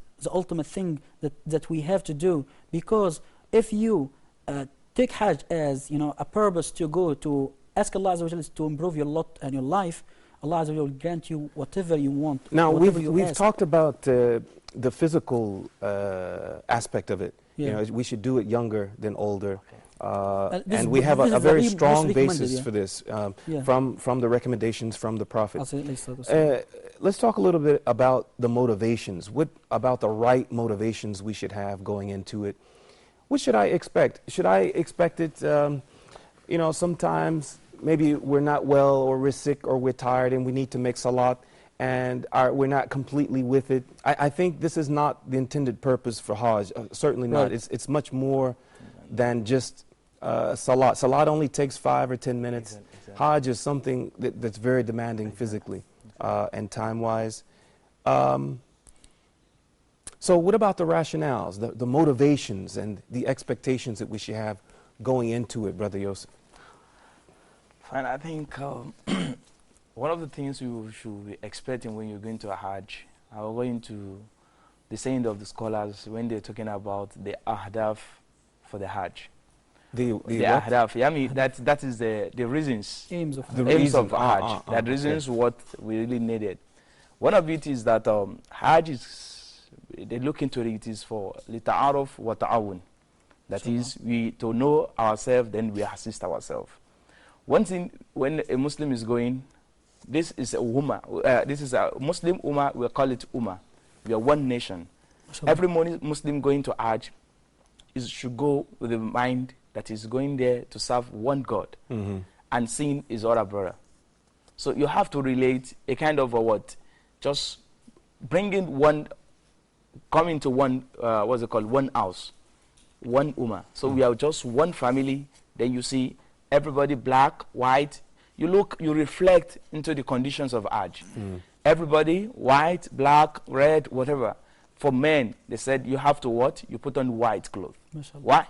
thing that we have to do, because if you take Hajj as, you know, a purpose to go to ask Allah Azza wa Jalla to improve your lot and your life. Allah Azza wa Jalla will grant you whatever you want. Now, whatever we've ask. talked about the physical aspect of it. Yeah. You know, we should do it younger than older. This And we is- have this a is very very strong most basis recommended, for this Yeah. from the recommendations from the Prophet. Absolutely. Let's talk a little bit about the motivations. What about the right motivations we should have going into it? What should I expect? Should I expect it, you know, sometimes maybe we're not well or we're sick or we're tired and we need to make salat and we're not completely with it. I think this is not the intended purpose for Hajj, certainly not. Right. It's much more than just salat. Salat only takes 5 or 10 minutes. Exactly. Hajj is something that's very demanding physically and time-wise. So what about the rationales, the motivations and the expectations that we should have going into it, Brother Yosef? Fine, I think one of the things you should be expecting when you're going to a Hajj, I'll go into the saying of the scholars when they're talking about the ahdaf for the Hajj. The ahdaf, yeah, I mean, that is the reasons. Aims of The aims reason. of Hajj. That okay. reasons what we really needed. One of it is that Hajj is, they look into it is for lita'aruf wa ta'awun. That is, we to know ourselves, then we assist ourselves. One thing, when a Muslim is going, this is a ummah. This is a Muslim ummah. We call it ummah. We are one nation. Every Muslim going to Hajj should go with the mind that is going there to serve one God, and seeing his other brother. So you have to relate a kind of a what, just bringing one, coming to one, what's it called, one house, one ummah. So we are just one family. Then you see everybody black, white. You look, you reflect into the conditions of Hajj. Everybody white, black, red, whatever. For men, they said you have to what? You put on white clothes. Why?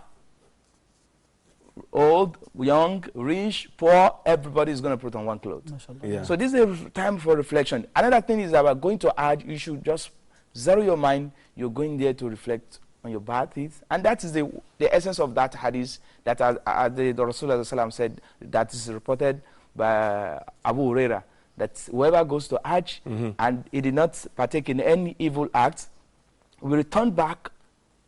Old, young, rich, poor, everybody is going to put on one cloth. Yeah. So this is a time for reflection. Another thing is about going to Hajj, you should just zero your mind. You're going there to reflect on your bad things. And that is the essence of that hadith that the Rasulullah said, that is reported by Abu Huraira, that whoever goes to Hajj and he did not partake in any evil act will return back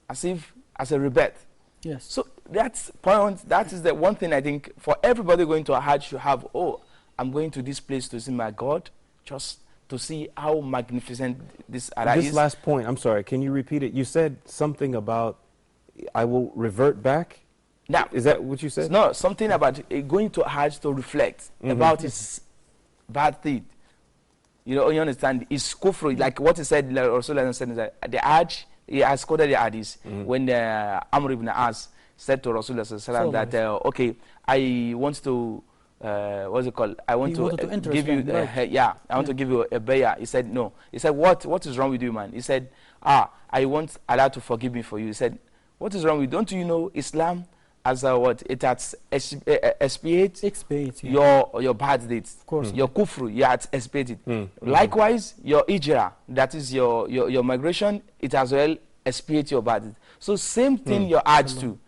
as a rebirth. Yes. So that is the one thing I think for everybody going to a Hajj should have, oh, I'm going to this place to see my God, just to see how magnificent this Allah is. This last point, I'm sorry, can you repeat it? You said something about, I will revert back? Now, is that what you said? No, something about going to a Hajj to reflect about his bad thing. You know, you understand, it's kufr, like what he said, like Rasulullah said, that the Hajj, he has quoted the hadith when Amr ibn As said to Rasulullah that, okay, I want to, what's it called? I want to give you, I want to give you a bayah. He said, no. He said, what is wrong with you, man? He said, I want Allah to forgive me for you. He said, what is wrong with you? Don't you know Islam as what? It has expiate your bad deeds. Of course. Your kufr, you has expiated. Likewise, your ijra, that is your migration, it as well expiate your bad deeds. So same thing your Hajj too.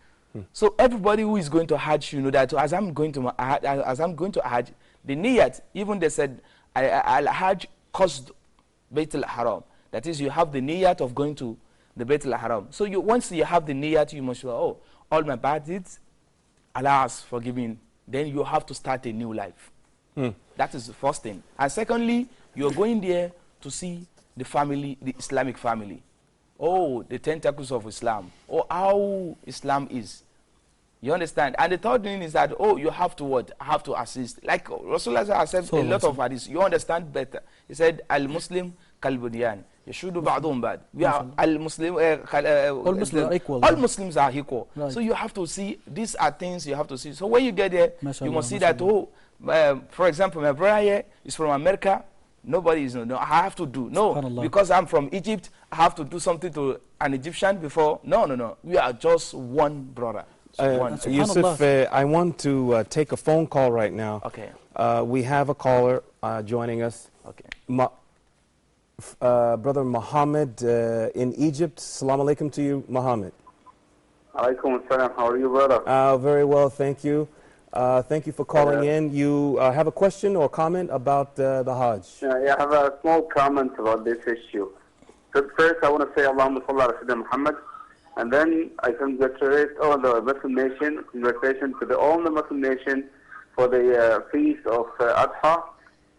So everybody who is going to Hajj, you know that as I'm going to Hajj, the niyat, even they said al-Hajj qasd Bayt al-Haram. That is, you have the niyat of going to the Bayt al-Haram. So once you have the niyat, you must know, all my bad deeds, Allah has forgiven. Then you have to start a new life. That is the first thing. And secondly, you're going there to see the family, the Islamic family. Oh, the tentacles of Islam. Oh, how Islam is. You understand? And the third thing is that, oh, you have to what? Have to assist. Like Rasulullah has said a lot of hadiths. You understand better. He said, Al-Muslim kal-bunyan. Yashudu ba'dhum ba'd. We are Al-Muslim. All Muslims are equal. All Muslims are equal. Right. So you have to see, these are things you have to see. So when you get there, you must see that, oh, for example, my brother here is from America. Nobody is, no, I have to do. No, because I'm from Egypt, I have to do something to an Egyptian before. No. We are just one brother. Yusuf, I want to take a phone call right now. Okay. We have a caller joining us. Okay. Brother Muhammad in Egypt. Assalamu alaikum to you, Muhammad. Alaikum assalam. How are you, brother? Very well, thank you. Thank you for calling in. You have a question or comment about the Hajj? Yeah, I have a small comment about this issue. So first, I want to say Allahumma salli ala Sayyidina Muhammad, and then I congratulate all the Muslim nation. Congratulations to all the Muslim nation for the feast of Adha.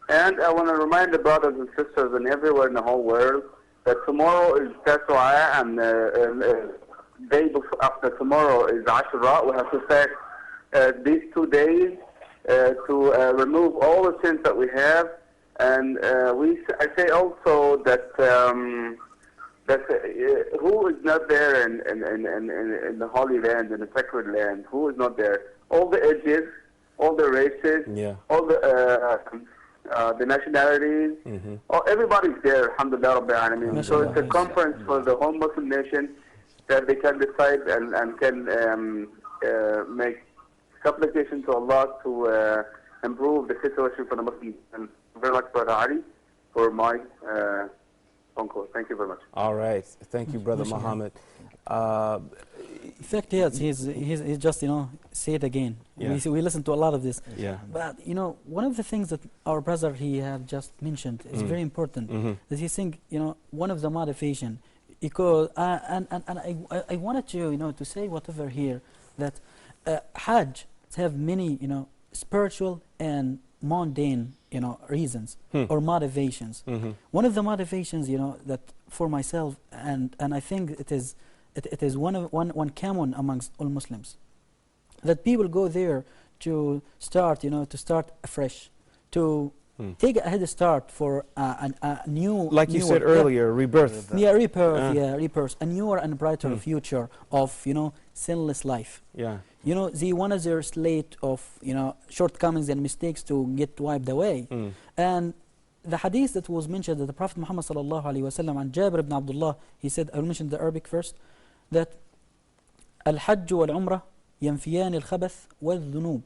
And I want to remind the brothers and sisters and everywhere in the whole world that tomorrow is Tasu'a, and day before, after tomorrow is Ashura. We have to fast these 2 days to remove all the sins that we have. And I say also that who is not there in the Holy Land, in the sacred land? Who is not there? All the ages, all the races, all the nationalities, everybody's there, alhamdulillah rabbil alameen. So it's a conference for the whole Muslim nation that they can decide and can make supplication to Allah to improve the situation for the Muslims. And very much, Brother Ali, for my phone call. Thank you very much. All right. Thank you, Brother Muhammad. In fact, yes, he's just, say it again. Yeah. We listen to a lot of this. Yeah. But, one of the things that our brother, he have just mentioned is very important. That he think, one of the motivation, because, and I wanted to, to say whatever here, that Hajj have many, spiritual and mundane, reasons or motivations. One of the motivations, that for myself, and I think it is one common amongst all Muslims, that people go there to start, to start afresh, to take a head start for a new, like you said earlier, rebirth. Yeah, rebirth, a newer and brighter future of, sinless life. Yeah. They wanted their slate of, shortcomings and mistakes to get wiped away. And the hadith that was mentioned that the Prophet Muhammad sallallahu alaihi wasallam and Jabir ibn Abdullah, he said, I will mention the Arabic first, that al-Hajj wal-Umrah yanfiyan al-khabath wal-dhunub,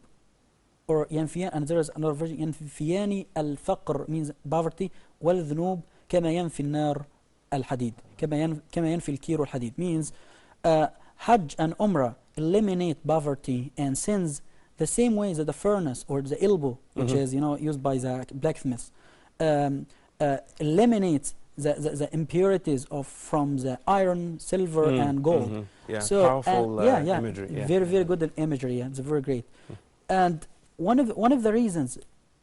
or yanfiyan, and there is another version, yanfiyani al-faqr, means poverty, wal-dhunub kama yanfi al-nar al-hadid, kama yanfi al-kir al-hadid, means Hajj and Umrah eliminate poverty and sins the same way that the furnace or the elbow, which is used by the blacksmiths, eliminates the impurities from the iron, silver, and gold. Yeah, so, powerful imagery. Yeah. Very, very good imagery. Yeah, it's very great. And one of the reasons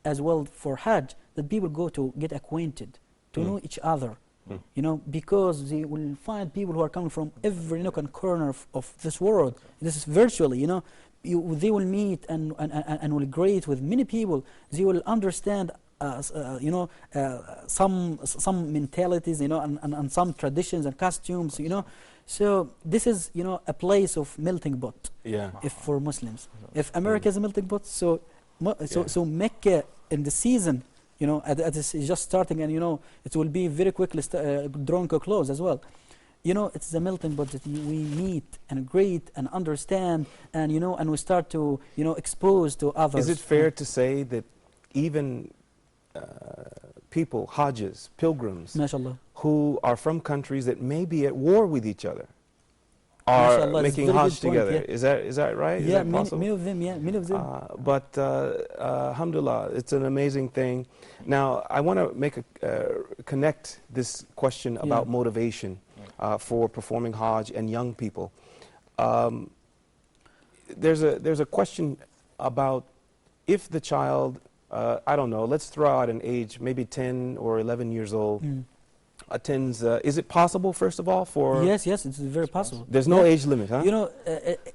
as well for Hajj that people go to get acquainted, to know each other. Because they will find people who are coming from every nook and corner of this world. This is virtually, they will meet and will greet with many people. They will understand, some mentalities, and some traditions and costumes, So this is, a place of melting pot. Yeah. If for Muslims, if America is a melting pot, so Mecca in the season. It's just starting, and it will be very quickly drawn to a close as well. It's the melting pot that we meet and greet and understand, and and we start to expose to others. Is it fair to say that even people, Hajjs, pilgrims, MashaAllah, who are from countries that may be at war with each other, are making Hajj together? Yeah. Is that right? Yeah, is that many of them. Yeah, many of them. But alhamdulillah, it's an amazing thing. Now, I want to connect this question about motivation for performing Hajj and young people. There's a question about if the child, I don't know, let's throw out an age, maybe 10 or 11 years old. Attends, is it possible, first of all, for... Yes, it's very possible. There's no age limit, huh?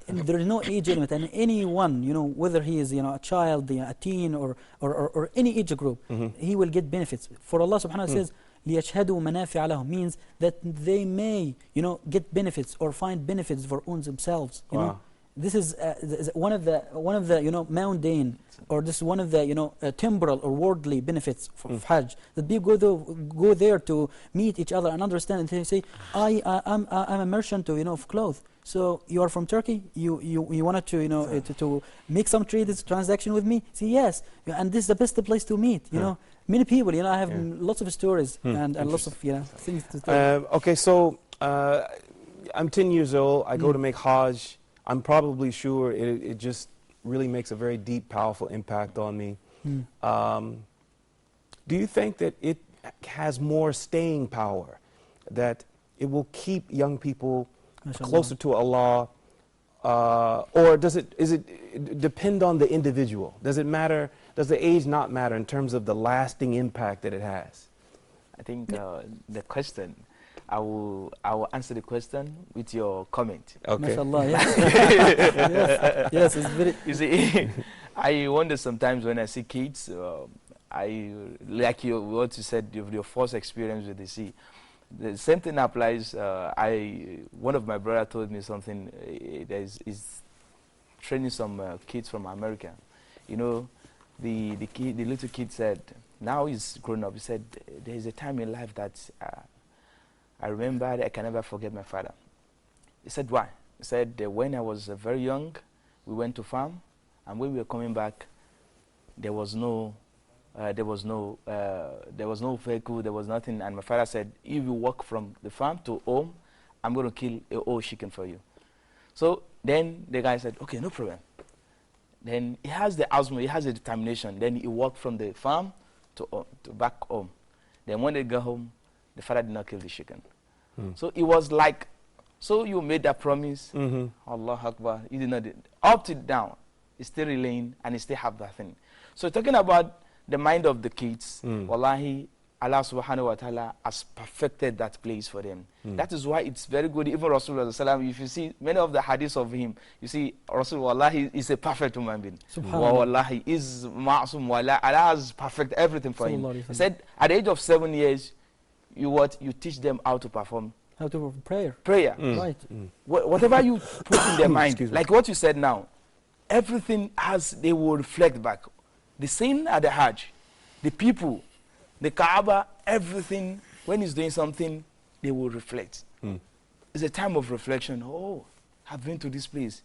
There is no age limit, and anyone, whether he is, a child, a teen, or any age group, he will get benefits. For Allah subhanahu wa ta'ala says, لِيَشْهَدُوا مَنَافِعَ لَهُم, means that they may, get benefits or find benefits for themselves, Wow. This is one of the mundane, or this is one of the temporal or worldly benefits of Hajj, that people go there to meet each other and understand, and they say, I'm a merchant of clothes. So you are from Turkey. You wanted to to make some transaction with me. Say yes, and this is the best place to meet. Many people. I have lots of stories and lots of things to tell. Okay, so I'm 10 years old. I go to make Hajj. I'm probably sure it just really makes a very deep, powerful impact on me. Mm. Do you think that it has more staying power, that it will keep young people closer to Allah, or does it depend on the individual? Does it matter? Does the age not matter in terms of the lasting impact that it has? I think the question, I will answer the question with your comment. Okay. MashaAllah, yes. Yes, it's very. You see, I wonder sometimes when I see kids, I like what you said, your first experience with the sea. The same thing applies. One of my brother told me something. Is training some kids from America. You know, the little kid said, now he's grown up. He said, there is a time in life that I remember I can never forget my father. He said, why? He said, when I was very young, we went to farm, and when we were coming back, there was no vehicle, there was nothing, and my father said, if you walk from the farm to home, I'm going to kill a whole chicken for you. So then the guy said, okay, no problem. Then he has the asthma, he has the determination. Then he walked from the farm to back home. Then when they got home, the father did not kill the chicken. So it was like, so you made that promise, Allah Akbar, he did not, up to down, he's still relaying and he still have that thing. So talking about the mind of the kids, wallahi, Allah subhanahu wa ta'ala has perfected that place for them. That is why it's very good. Even Rasulullah, if you see many of the hadiths of him, you see Rasulullah, he is a perfect human being. Wallahi, is ma'asum, Allah has perfect everything for him. He said, at the age of 7 years, you teach them how to perform. How to prayer. Right. Whatever you put in their mind, like what you said now, everything they will reflect back. The same at the Hajj, the people, the Kaaba, everything, when he's doing something, they will reflect. It's a time of reflection. Oh, I've been to this place.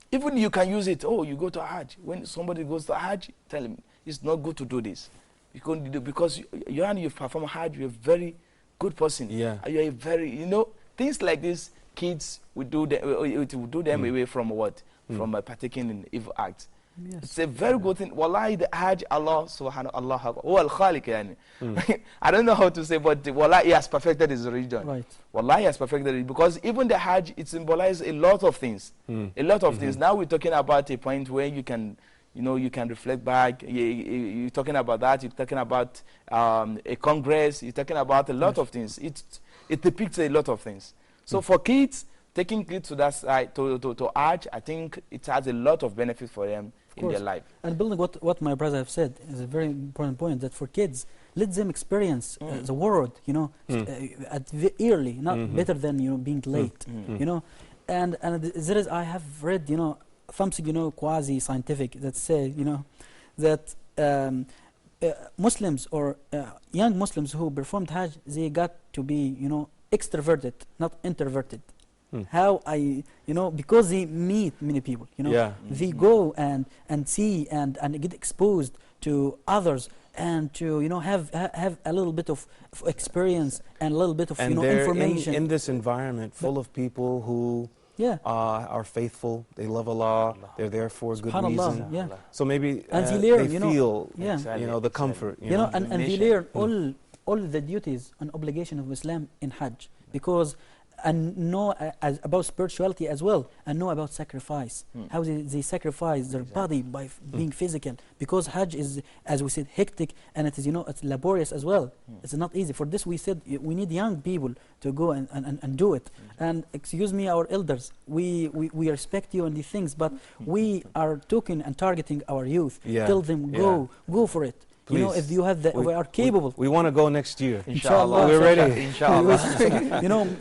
Even you can use it. Oh, you go to Hajj. When somebody goes to Hajj, tell him, it's not good to do this. Because you perform Hajj, you're a very good person. Yeah. You're a very, things like this, kids will do them away from what? From partaking in evil acts. Yes. It's a very good thing. Wallahi, the Hajj, Allah subhanahu wa ta'ala, al-Khaliq, yani. I don't know how to say, but Wallahi, he has perfected his religion. Right. Wallahi, he has perfected it. Because even the Hajj, it symbolizes a lot of things. A lot of things. Now we're talking about a point where you can, you can reflect back. You're talking about that. You're talking about a congress. You're talking about a lot of things. It depicts a lot of things. So for kids, taking kids to that side, to Hajj, I think it has a lot of benefit for them in their life. And building what my brother have said is a very important point, that for kids, let them experience the world, early, not better than being late, And there is, I have read, something quasi scientific that say, that Muslims or young Muslims who performed Hajj, they got to be extroverted, not introverted. How because they meet many people, they go and see and get exposed to others, and to have a little bit of experience and a little bit of information in this environment full of people who are faithful. They love Allah. They're there for a good reason. Yeah. So maybe and they learn, they feel the comfort. And they learn all the duties and obligation of Islam in Hajj, because and know about spirituality as well, and know about sacrifice, how they sacrifice their body by being physical, because Hajj is, as we said, hectic, and it is it's laborious as well. It's not easy. For this we said we need young people to go and do it. And excuse me, our elders, we respect you and these things, but we are talking and targeting our youth. Tell them go for it. Please. If you have we are capable. We want to go next year. Inshallah. We're ready. Inshallah.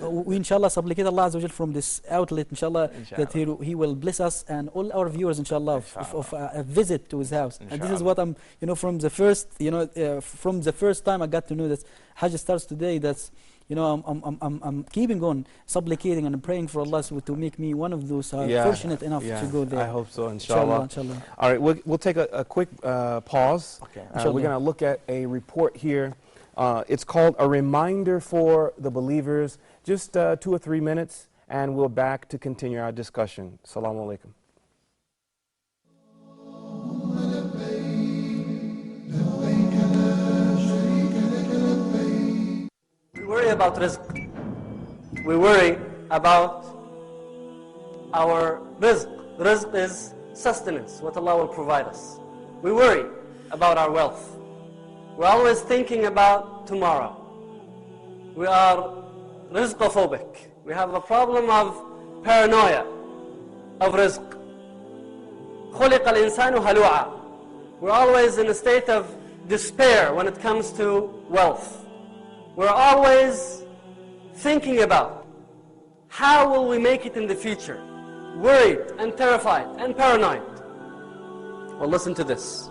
We inshallah supplicate Allah Azza wa Jal from this outlet, inshallah, that He will bless us and all our viewers, inshallah, of a visit to His house. And this is what I'm, from the first, from the first time I got to know that Hajj starts today, that's, I'm keeping on supplicating and praying for Allah to make me one of those fortunate enough to go there. I hope so, inshallah. All right, we'll take a quick pause. Okay. We're going to look at a report here. It's called A Reminder for the Believers. Just 2 or 3 minutes, and we're back to continue our discussion. Assalamu alaikum. worry about rizq. We worry about our rizq. Rizq is sustenance, what Allah will provide us. We worry about our wealth. We're always thinking about tomorrow. We are rizqophobic. We have a problem of paranoia of rizq. خُلِقَ الْإِنسَانُ هَلُوعًا. We're always in a state of despair when it comes to wealth. We're always thinking about how will we make it in the future, worried and terrified and paranoid. Well, listen to this.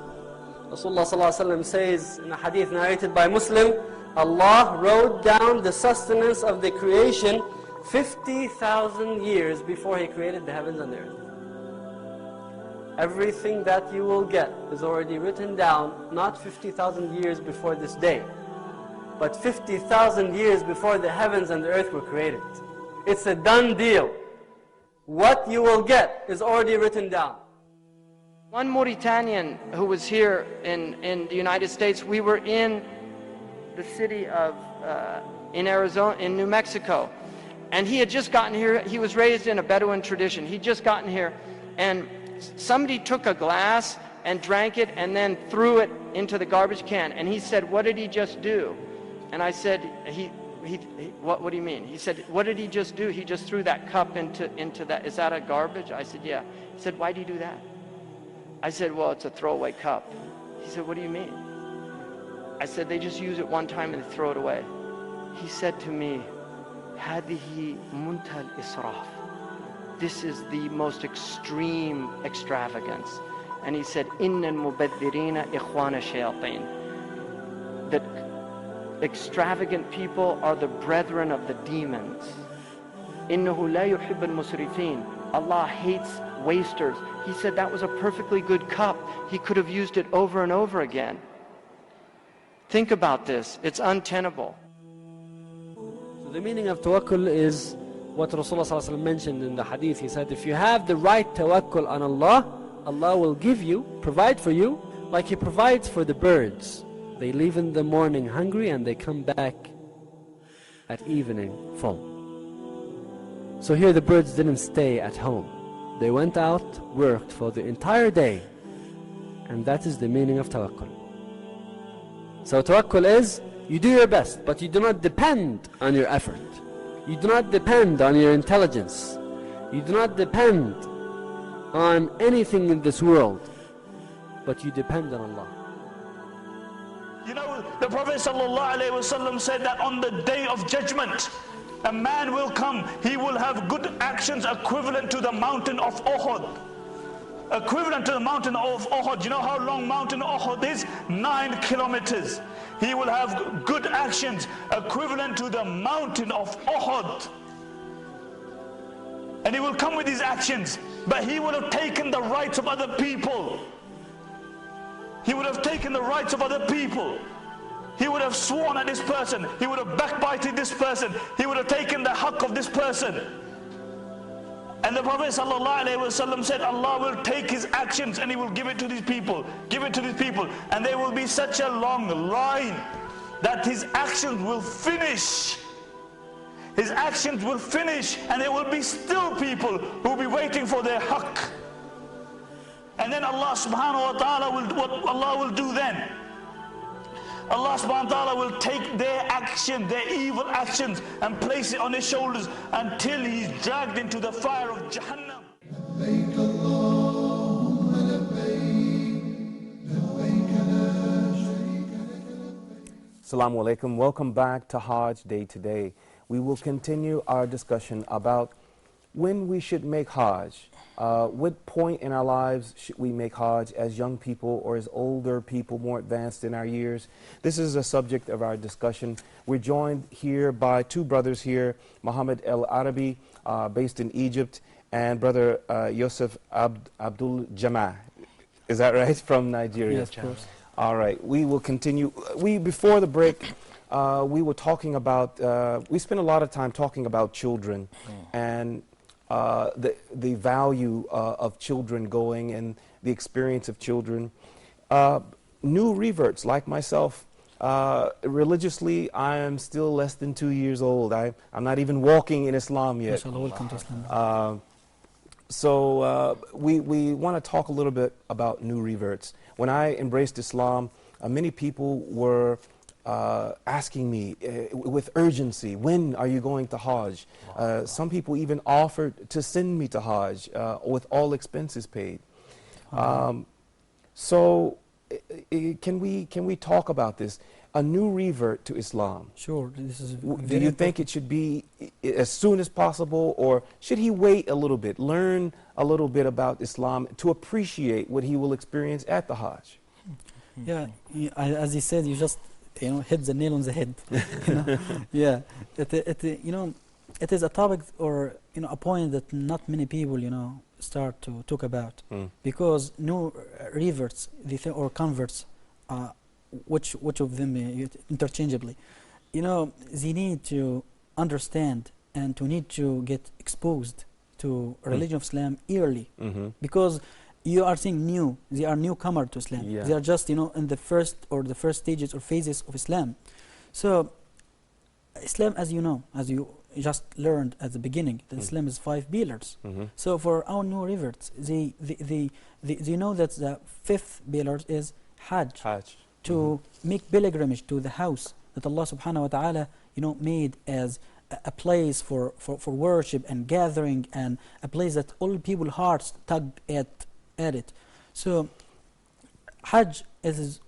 Rasulullah ﷺ says in a hadith narrated by Muslim, Allah wrote down the sustenance of the creation 50,000 years before He created the heavens and the earth. Everything that you will get is already written down, not 50,000 years before this day, but 50,000 years before the heavens and the earth were created. It's a done deal. What you will get is already written down. One Mauritanian who was here in the United States, we were in the city of, in Arizona, in New Mexico, and he had just gotten here. He was raised in a Bedouin tradition. He'd just gotten here, and somebody took a glass and drank it and then threw it into the garbage can, and he said, "What did he just do?" And I said, what do you mean? He said, "What did he just do? He just threw that cup into that. Is that a garbage?" I said, "Yeah." He said, "Why do you do that?" I said, "Well, it's a throwaway cup." He said, "What do you mean?" I said, "They just use it one time and they throw it away." He said to me, "هذه منتهى الإسراف." This is the most extreme extravagance. And he said, إِنَّ الْمُبَذِّرِينَ إِخْوَانَ الشَّيَاطِينَ. That extravagant people are the brethren of the demons. إِنَّهُ لَا يُحِبُّ الْمُسْرِفِينَ. Allah hates wasters. He said that was a perfectly good cup. He could have used it over and over again. Think about this. It's untenable. So the meaning of tawakkul is what Rasulullah ﷺ mentioned in the hadith. He said, if you have the right tawakkul on Allah, Allah will give you, provide for you, like He provides for the birds. They leave in the morning hungry and they come back at evening full. So here the birds didn't stay at home. They went out, worked for the entire day. And that is the meaning of tawakkul. So tawakkul is, you do your best, but you do not depend on your effort. You do not depend on your intelligence. You do not depend on anything in this world, but you depend on Allah. You know, the Prophet ﷺ said that on the day of judgment, a man will come, he will have good actions equivalent to the mountain of Uhud. Equivalent to the mountain of Uhud. You know how long mountain Uhud is? 9 kilometers. He will have good actions equivalent to the mountain of Uhud. And he will come with his actions, but he would have taken the rights of other people. He would have taken the rights of other people. He would have sworn at this person. He would have backbited this person. He would have taken the haqq of this person. And the Prophet ﷺ said, Allah will take his actions and He will give it to these people. Give it to these people. And there will be such a long line that his actions will finish. His actions will finish, and there will be still people who will be waiting for their haqq. And then Allah subhanahu wa ta'ala what Allah will do then? Allah subhanahu wa ta'ala will take their action, their evil actions, and place it on his shoulders until he's dragged into the fire of Jahannam. Assalamu alaikum. Welcome back to Hajj Day Today. We will continue our discussion about when we should make Hajj. What point in our lives should we make Hajj as young people or as older people, more advanced in our years? This is a subject of our discussion. We're joined here by two brothers here, Muhammad El Arabi, based in Egypt, and brother Yusuf Abdul Jamah. Is that right? From Nigeria. Yes, of course. All right. We will continue. Before the break, we were talking about, we spent a lot of time talking about children and the value of children going and the experience of children. New reverts like myself Religiously, I am still less than 2 years old. I'm not even walking in Islam yet. MashaAllah, welcome to Islam. So we want to talk a little bit about new reverts. When I embraced Islam, many people were asking me with urgency, when are you going to Hajj? Some people even offered to send me to Hajj with all expenses paid. So can we talk about this? A new revert to Islam. Sure. This is Do you think it should be as soon as possible, or should he wait a little bit, learn a little bit about Islam to appreciate what he will experience at the Hajj? Yeah, as you said, you just hit the nail on the head. Yeah, it is a topic or a point that not many people start to talk about, because new reverts or converts, which of them interchangeably, they need to understand and to need to get exposed to religion of Islam early, because you are saying new, they are newcomer to Islam. They are just in the first stages or phases of Islam. So Islam, as you just learned at the beginning, that Islam is 5 pillars. So for our new reverts, they know that the 5th pillar is Hajj. To make pilgrimage to the house that Allah subhanahu wa ta'ala made as a place for worship and gathering, and a place that all people's hearts tug at it. So Hajj is,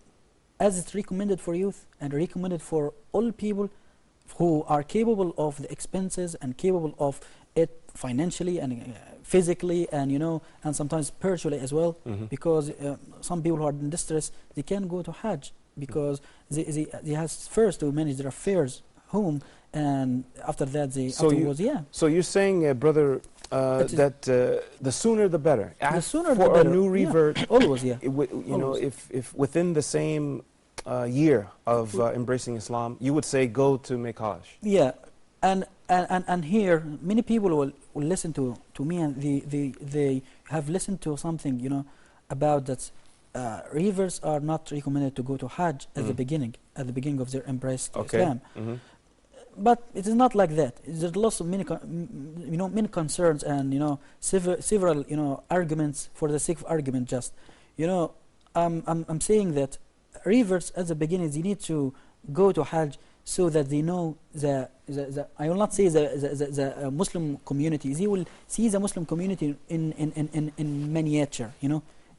as it's recommended for youth and recommended for all people who are capable of the expenses and capable of it financially and physically, and and sometimes spiritually as well, because some people who are in distress, they can't go to Hajj because they have first to manage their affairs home, and after that they afterwards. So you're saying, brother, that the sooner the better. The sooner for the better. a new revert, always, if within the same year of embracing Islam, you would say go to make Hajj. Yeah, and here many people will listen to me, and they have listened to something about that. Reverts are not recommended to go to Hajj at the beginning of their embrace to Islam. But it is not like that. There's lots of many concerns and several arguments for the sake of argument. Just I'm saying that reverts at the beginning, they need to go to Hajj so that they know I will not say the Muslim community. They will see the Muslim community in miniature,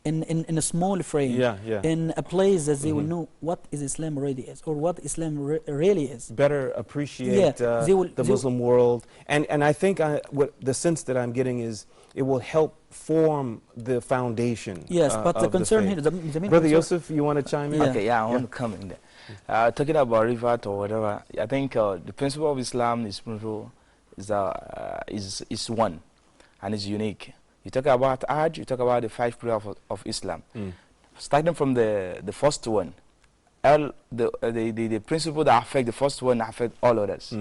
in a small frame, in a place that they will know what is Islam really is, or what Islam really is. Better appreciate the Muslim world, and I think what the sense that I'm getting is it will help form the foundation. Yes, but the concern here, the main Brother Yusuf, you want to chime in? Okay, I want to come in there. Talking about revert or whatever, I think the principle of Islam is one, and is unique. You talk about Hajj, you talk about the 5 pillars of Islam. Starting from the first one, the principle that affect the first one affect all others.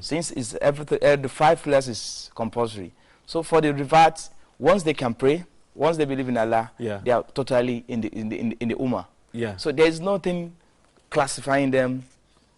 Since it's everything, the 5 pillars is compulsory. So for the reverts, once they can pray, once they believe in Allah, they are totally in the Ummah. So there is nothing classifying them.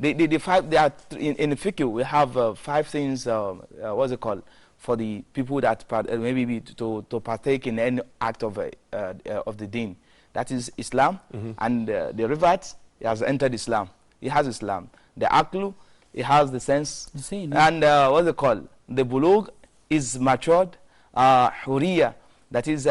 The 5, they are in the fiqh. We have 5 things. What's it called? For the people that maybe to partake in any act of the deen. That is Islam, and the revert, he has entered Islam. He has Islam. The aqlu, he has the sense. And what's it called? The bulugh is matured. Huriya, that is,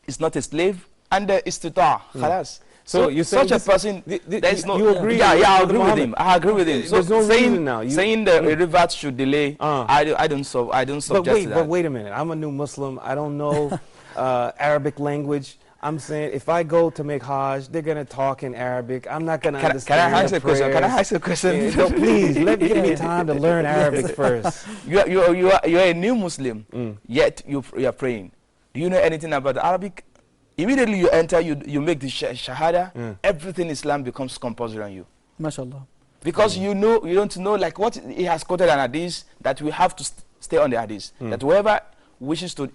is not a slave. And istita, khalas. So you say such a person, there is no. You agree? I agree with him. I agree with him. So there's no reason now. Saying the revert should delay, I don't suggest that. But wait a minute. I'm a new Muslim. I don't know Arabic language. I'm saying if I go to make Hajj, they're going to talk in Arabic. I'm not going to understand. Can I ask a question? Can I ask a question? No, please, give me time to learn Arabic first. You are a new Muslim, yet you are praying. Do you know anything about Arabic? Immediately you enter, you make the shahada, everything Islam becomes compulsory on you. MashaAllah. Because you don't know, like what he has quoted an hadith, that we have to stay on the hadith. That whoever wishes to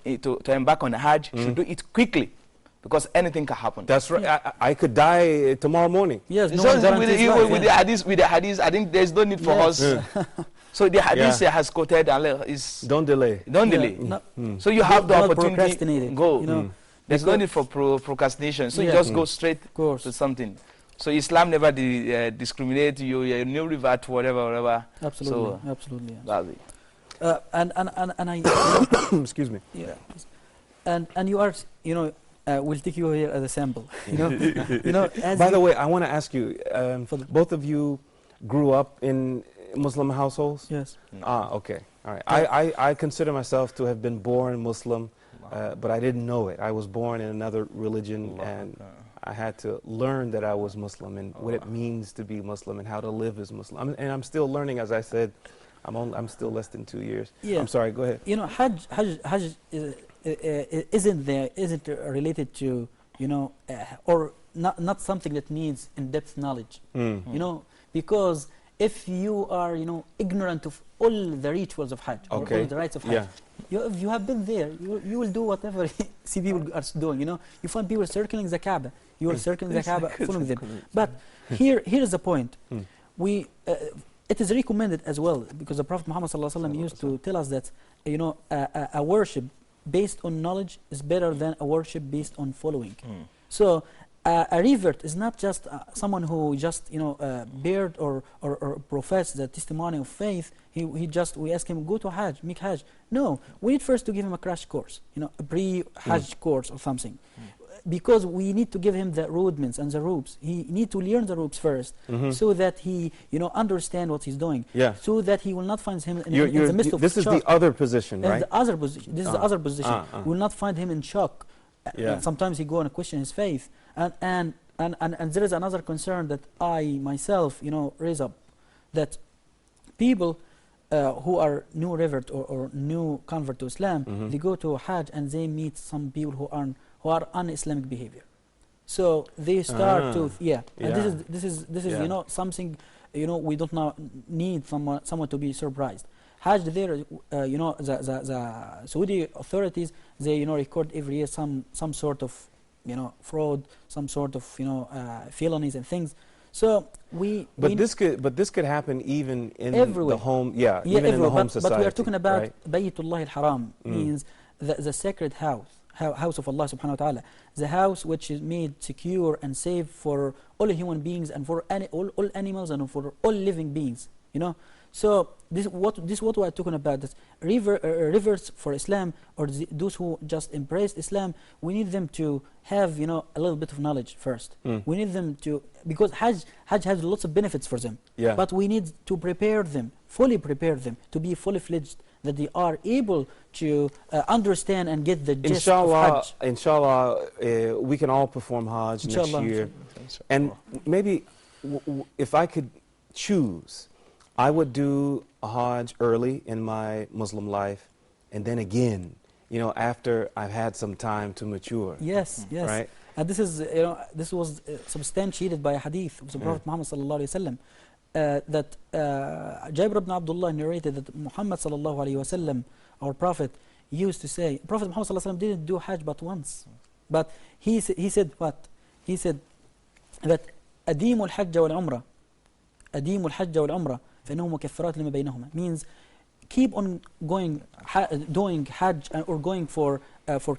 embark on the Hajj should do it quickly. because anything can happen. That's right. I could die tomorrow morning. Yes, no So one guarantees life, with the hadith, I think there's no need for us. So the hadith has quoted is don't delay. Don't delay. No. So you have the Not opportunity procrastinate, go. you know, There's no need for procrastination. So you just go straight to something. So Islam never discriminate you. You no revert to whatever. Absolutely, So absolutely. Yes. That's it. And I excuse me. Yeah. And you are, you know, we'll take you here as a sample. You know, you know. By the way, I want to ask you, both of you grew up in Muslim households? Yes. Ah, okay. All right. I consider myself to have been born Muslim, but I didn't know it. I was born in another religion, and I had to learn that I was Muslim and what it means to be Muslim and how to live as Muslim. And I'm still learning, as I said. I'm still less than 2 years. Yeah. I'm sorry. Go ahead. You know, Hajj isn't related to, you know, or not something that needs in-depth knowledge. You know, because if you are, you know, ignorant of all the rituals of Hajj, or all the rites of Hajj, if you have been there, you will do whatever see people are doing. You know, you find people circling the Kaaba, you are circling the Kaaba, following them. But here is the point. It is recommended as well, because the Prophet Muhammad ﷺ used to tell us that, you know, a worship based on knowledge is better than a worship based on following. So a revert is not just someone who just, you know, bared or professed the testimony of faith. We ask him, go to Hajj, make Hajj. No, we need first to give him a crash course, you know, a pre-Hajj course or something. Because we need to give him the rudiments and the ropes. He need to learn the ropes first, so that he, you know, understand what he's doing. So that he will not find him in the midst of shock. This is the other position, right? The other position. This is the other position. We will not find him in shock. Sometimes he go and question his faith. And there is another concern that I myself, you know, raise up, that people who are new revert or new convert to Islam, they go to Hajj and they meet some people who are un-Islamic behavior. So they start to and this is you know, something, you know, we don't now need someone to be surprised. Hajj there, you know, the Saudi authorities, they, you know, record every year some sort of, you know, fraud, some sort of, you know, felonies and things. So this could happen even in everywhere. The home, even in the home society. But we are talking about Baytullah al-Haram, means the sacred house of Allah subhanahu wa ta'ala, the house which is made secure and safe for all human beings and for all animals and for all living beings, you know. So this what we are talking about, this rivers for Islam, or those who just embraced Islam. We need them to have, you know, a little bit of knowledge first. We need them to, because Hajj has lots of benefits for them. But we need to prepare them, fully prepare them to be fully fledged, that they are able to understand and get the gist of Hajj. Inshallah, we can all perform Hajj next year. And maybe if I could choose, I would do a Hajj early in my Muslim life, and then again, you know, after I've had some time to mature. Yes, yes. Right? And this is, you know, this was substantiated by a hadith of the Prophet Muhammad sallallahu alaihi wasallam, that Jabir ibn Abdullah narrated that Muhammad sallallahu alaihi wasallam, our Prophet, used to say, Prophet Muhammad sallallahu alaihi wasallam didn't do Hajj but once, but he said what? He said that أديموا الحج والعمرة أديموا الحج والعمرة فإنه مكفرات لما بينهما, means keep on doing Hajj or going for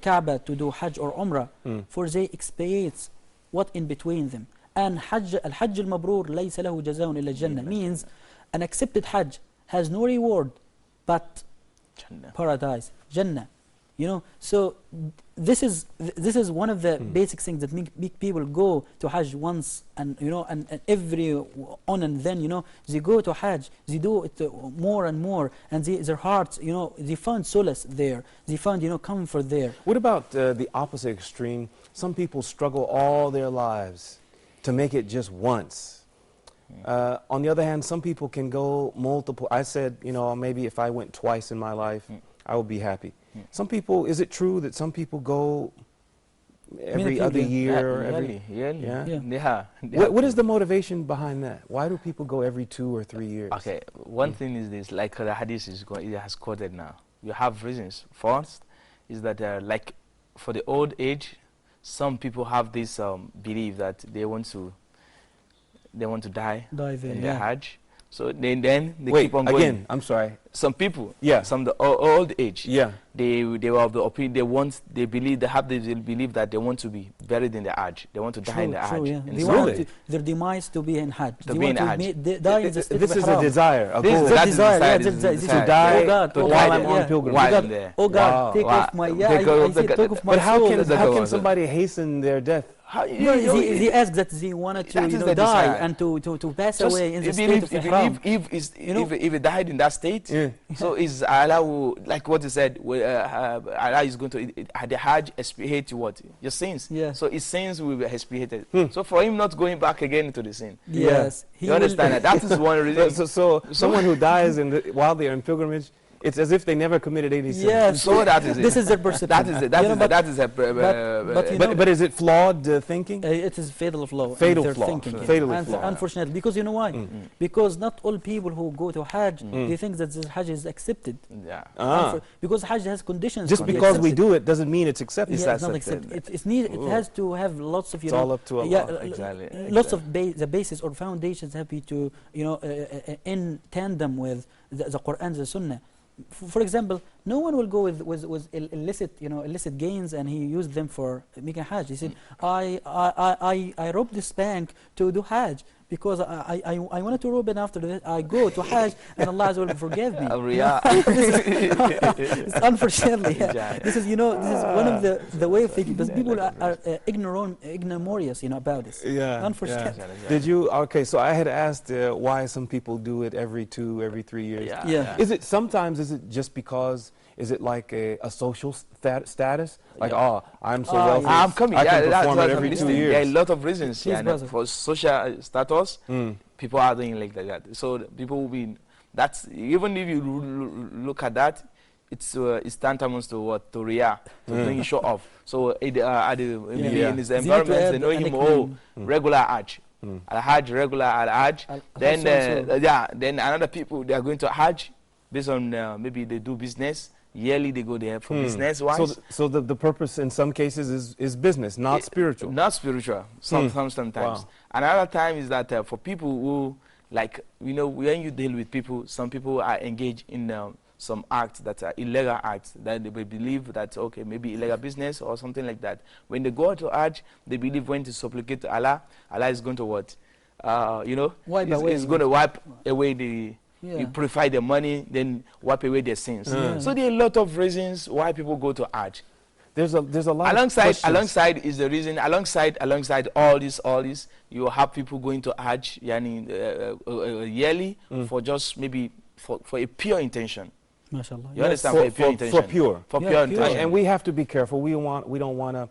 Kaaba to do Hajj or Umrah, for they expiate what in between them. And الحج المبرور ليس له جزاء إلا الجنة, means an accepted Hajj has no reward but paradise, Jannah. You know, so this is one of the basic things that make people go to Hajj once, and you know, and every on and then, you know, they go to Hajj, they do it more and more, and their hearts, you know, they find solace there, they find, you know, comfort there. What about the opposite extreme? Some people struggle all their lives to make it just once. On the other hand, some people can go multiple. I said, you know, maybe if I went twice in my life, I would be happy. Some people, is it true that some people go every other year? What is the motivation behind that? Why do people go every 2 or 3 years? Okay, one thing is this, like the hadith it has quoted now. You have reasons. First is that like for the old age, some people have this belief that they want to die Dive in, in their yeah. Hajj. So then they Wait, keep on going. again, I'm sorry. Some people, Yeah. some the old age, Yeah. they were of the opinion they believe they believe that they want to be buried in the Hajj. They want to die in the Hajj. Yeah. And They so- want their demise to be in Hajj. To They be want in to Hajj. die in the state This of is a ihram. desire, a This is- goal. that is the desire, yeah, desire, this is- To die oh God, to oh while God, I'm on yeah. pilgrimage. While God, in there. oh God, Wow. take Wow. off my Take I off say the- take off my But how soul. can the how goal. can somebody hasten their death? No, they ask that they wanted to That is the die desire. and to pass Just away in the you state believe, of you ihram. believe if it died in that state, so is Allah will, like what he said, Allah is going to the Hajj expiate what your sins. Yeah. So his sins will be expiated. So for him not going back again into the sin. Yes, he You understand will- that? That is one reason. So someone who dies while they are in pilgrimage, it's as if they never committed any sin. Yes. So that is it. This is their perception. That is it. That You know, is but- that is a but you know- But is it flawed thinking? It is fatal flaw. Fatal in their flaw. thinking. Fatally And flawed. unfortunately, because you know why? Because not all people who go to Hajj, they think that the Hajj is accepted. Yeah. Because Hajj has conditions. Just to be because we accepted. do it doesn't mean it's accepted. Yeah, it's not accepted. It has to have lots of It's all up to Allah. Exactly. Lots of the basis or foundations have to in tandem with the Quran and the Sunnah. For example, no one will go with illicit gains and he used them for making Hajj. He said, I robbed this bank to do Hajj because I wanted to rob it after that. I go to Hajj and Allah will forgive me. It's unfortunately, yeah. This is one of the way of thinking. Because people are ignomorious, about this. Yeah. Unfortunately. Did you? Okay, so I had asked why some people do it every 3 years. Yeah. Is it sometimes? Is it just because? Is it like a social status? Like, I'm so wealthy. I'm coming. I can that's perform what it I'm every 2 listening. years. There are a lot of reasons. Please, brother. For social status, people are doing like that. So people will be. That's even if you look at that, it's tantamount to what? To Riyah, to doing show off. So in his environment, they know him. Regular Hajj. Al-Hajj, regular Al-Hajj. Then then another people, they are going to Hajj based on maybe they do business. Yearly they go there for business wise. So the purpose in some cases is business, not spiritual. Not spiritual. Sometimes. Wow. Another time is that for people who, like, when you deal with people, some people are engaged in some acts that are illegal acts that they believe that, okay, maybe illegal business or something like that. When they go to Hajj, they believe when to supplicate to Allah, Allah is going to what? He's going to wipe away you purify the money, then wipe away their sins. So there are a lot of reasons why people go to Hajj. There's a lot alongside is the reason, alongside all this, you have people going to Hajj yearly for just maybe for a pure intention. MashaAllah. You understand? For a pure intention. For pure intention. And we have to be careful. We don't want to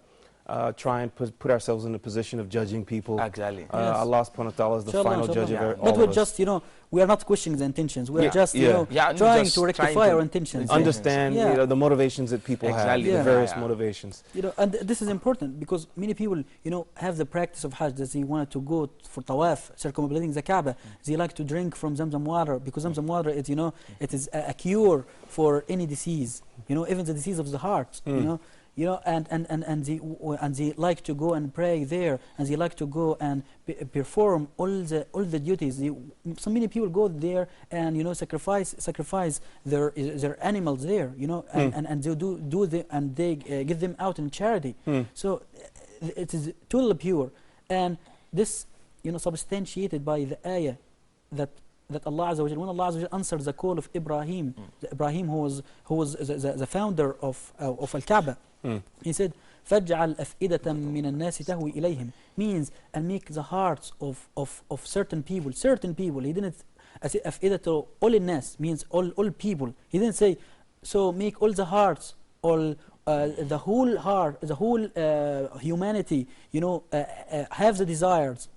try and put ourselves in the position of judging people. Exactly. Allah subhanahu wa ta'ala is the final judge of all But we're just, we are not questioning the intentions. We are just, trying to rectify our intentions. Understand the motivations that people have, the various motivations. And this is important because many people, have the practice of Hajj that they wanted to go for tawaf, circumambulating the Kaaba. They like to drink from Zamzam water because Zamzam water, it is a cure for any disease. Even the disease of the heart. And they like to go and pray there, and they like to go and perform all the duties. So many people go there and sacrifice their animals there, and they do and they give them out in charity. So it is totally pure, and this substantiated by the ayah that Allah Azza wa Jalla, when Allah Azza wa Jalla answered the call of Ibrahim, who was the founder of Al-Kaaba. He said, فَجْعَلْ أَفْئِدَةً مِّنَ النَّاسِ تَهْوِي إِلَيْهِمْ, means, and make the hearts of certain people. He didn't say أَفْئِدَةُ all الناس, means all people. He didn't say, so make all the hearts, all the whole heart, the whole humanity, have the desires,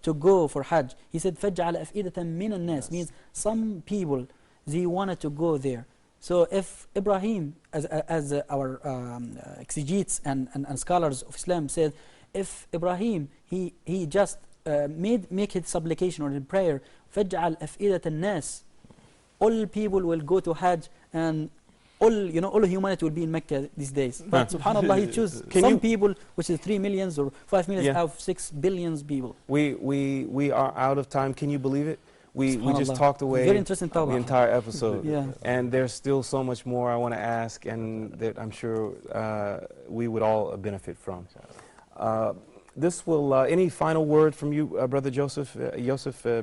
to go for Hajj. He said, فَجْعَلْ أَفْئِدَةً مِّنَ النَّاسِ, means some people, they wanted to go there. So if Ibrahim, as our exegetes and scholars of Islam said, if Ibrahim, he just make his supplication or his prayer, فَجْعَلْ أَفْئِدَةَ النَّاسِ, all people will go to Hajj, and all humanity will be in Mecca these days. But subhanallah, he chooses some people, which is 3 millions or 5 millions out of 6 billion people. We are out of time. Can you believe it? We just talked away Very interesting the entire episode. Yeah. And there's still so much more I want to ask, and that I'm sure we would all benefit from. This will, any final word from you, Brother Joseph,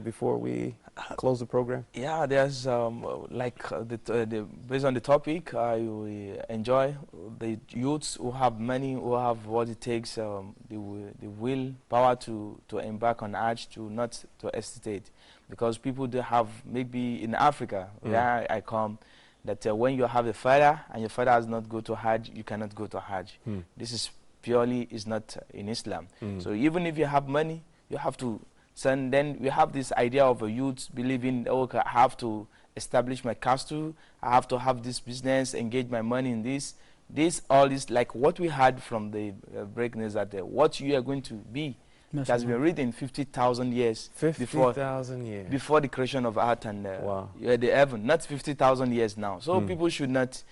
before we close the program? Yeah, there's based on the topic, I enjoy the youths who have money, who have what it takes, the will, power to embark on Hajj, not to hesitate, because people do have, maybe in Africa, where I come, that when you have a father and your father has not go to Hajj, you cannot go to Hajj. This is purely is not in Islam. So even if you have money, you have to send. Then we have this idea of a youth believing, okay, I have to establish my castle, I have to have this business, engage my money in this. All is like what we had from the breaking is that what you are going to be. It has been written 50,000 years before the creation of earth and the heaven, not 50,000 years now. So people should not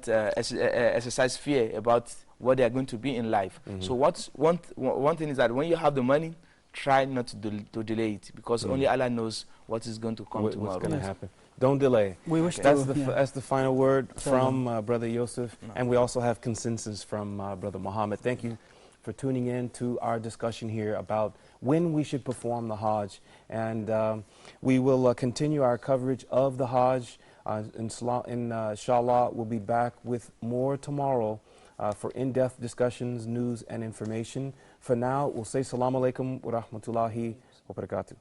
exercise fear about what they are going to be in life. So one thing is that when you have the money, try not to delay it, because only Allah knows what is going to come tomorrow. What's going to happen. Don't delay. That's the final word from Brother Yosef, and we also have consensus from Brother Muhammad. Thank you for tuning in to our discussion here about when we should perform the Hajj, and we will continue our coverage of the Hajj. Inshallah, we'll be back with more tomorrow for in-depth discussions, news, and information. For now, we'll say Assalamu alaikum wa rahmatullahi wa barakatuh.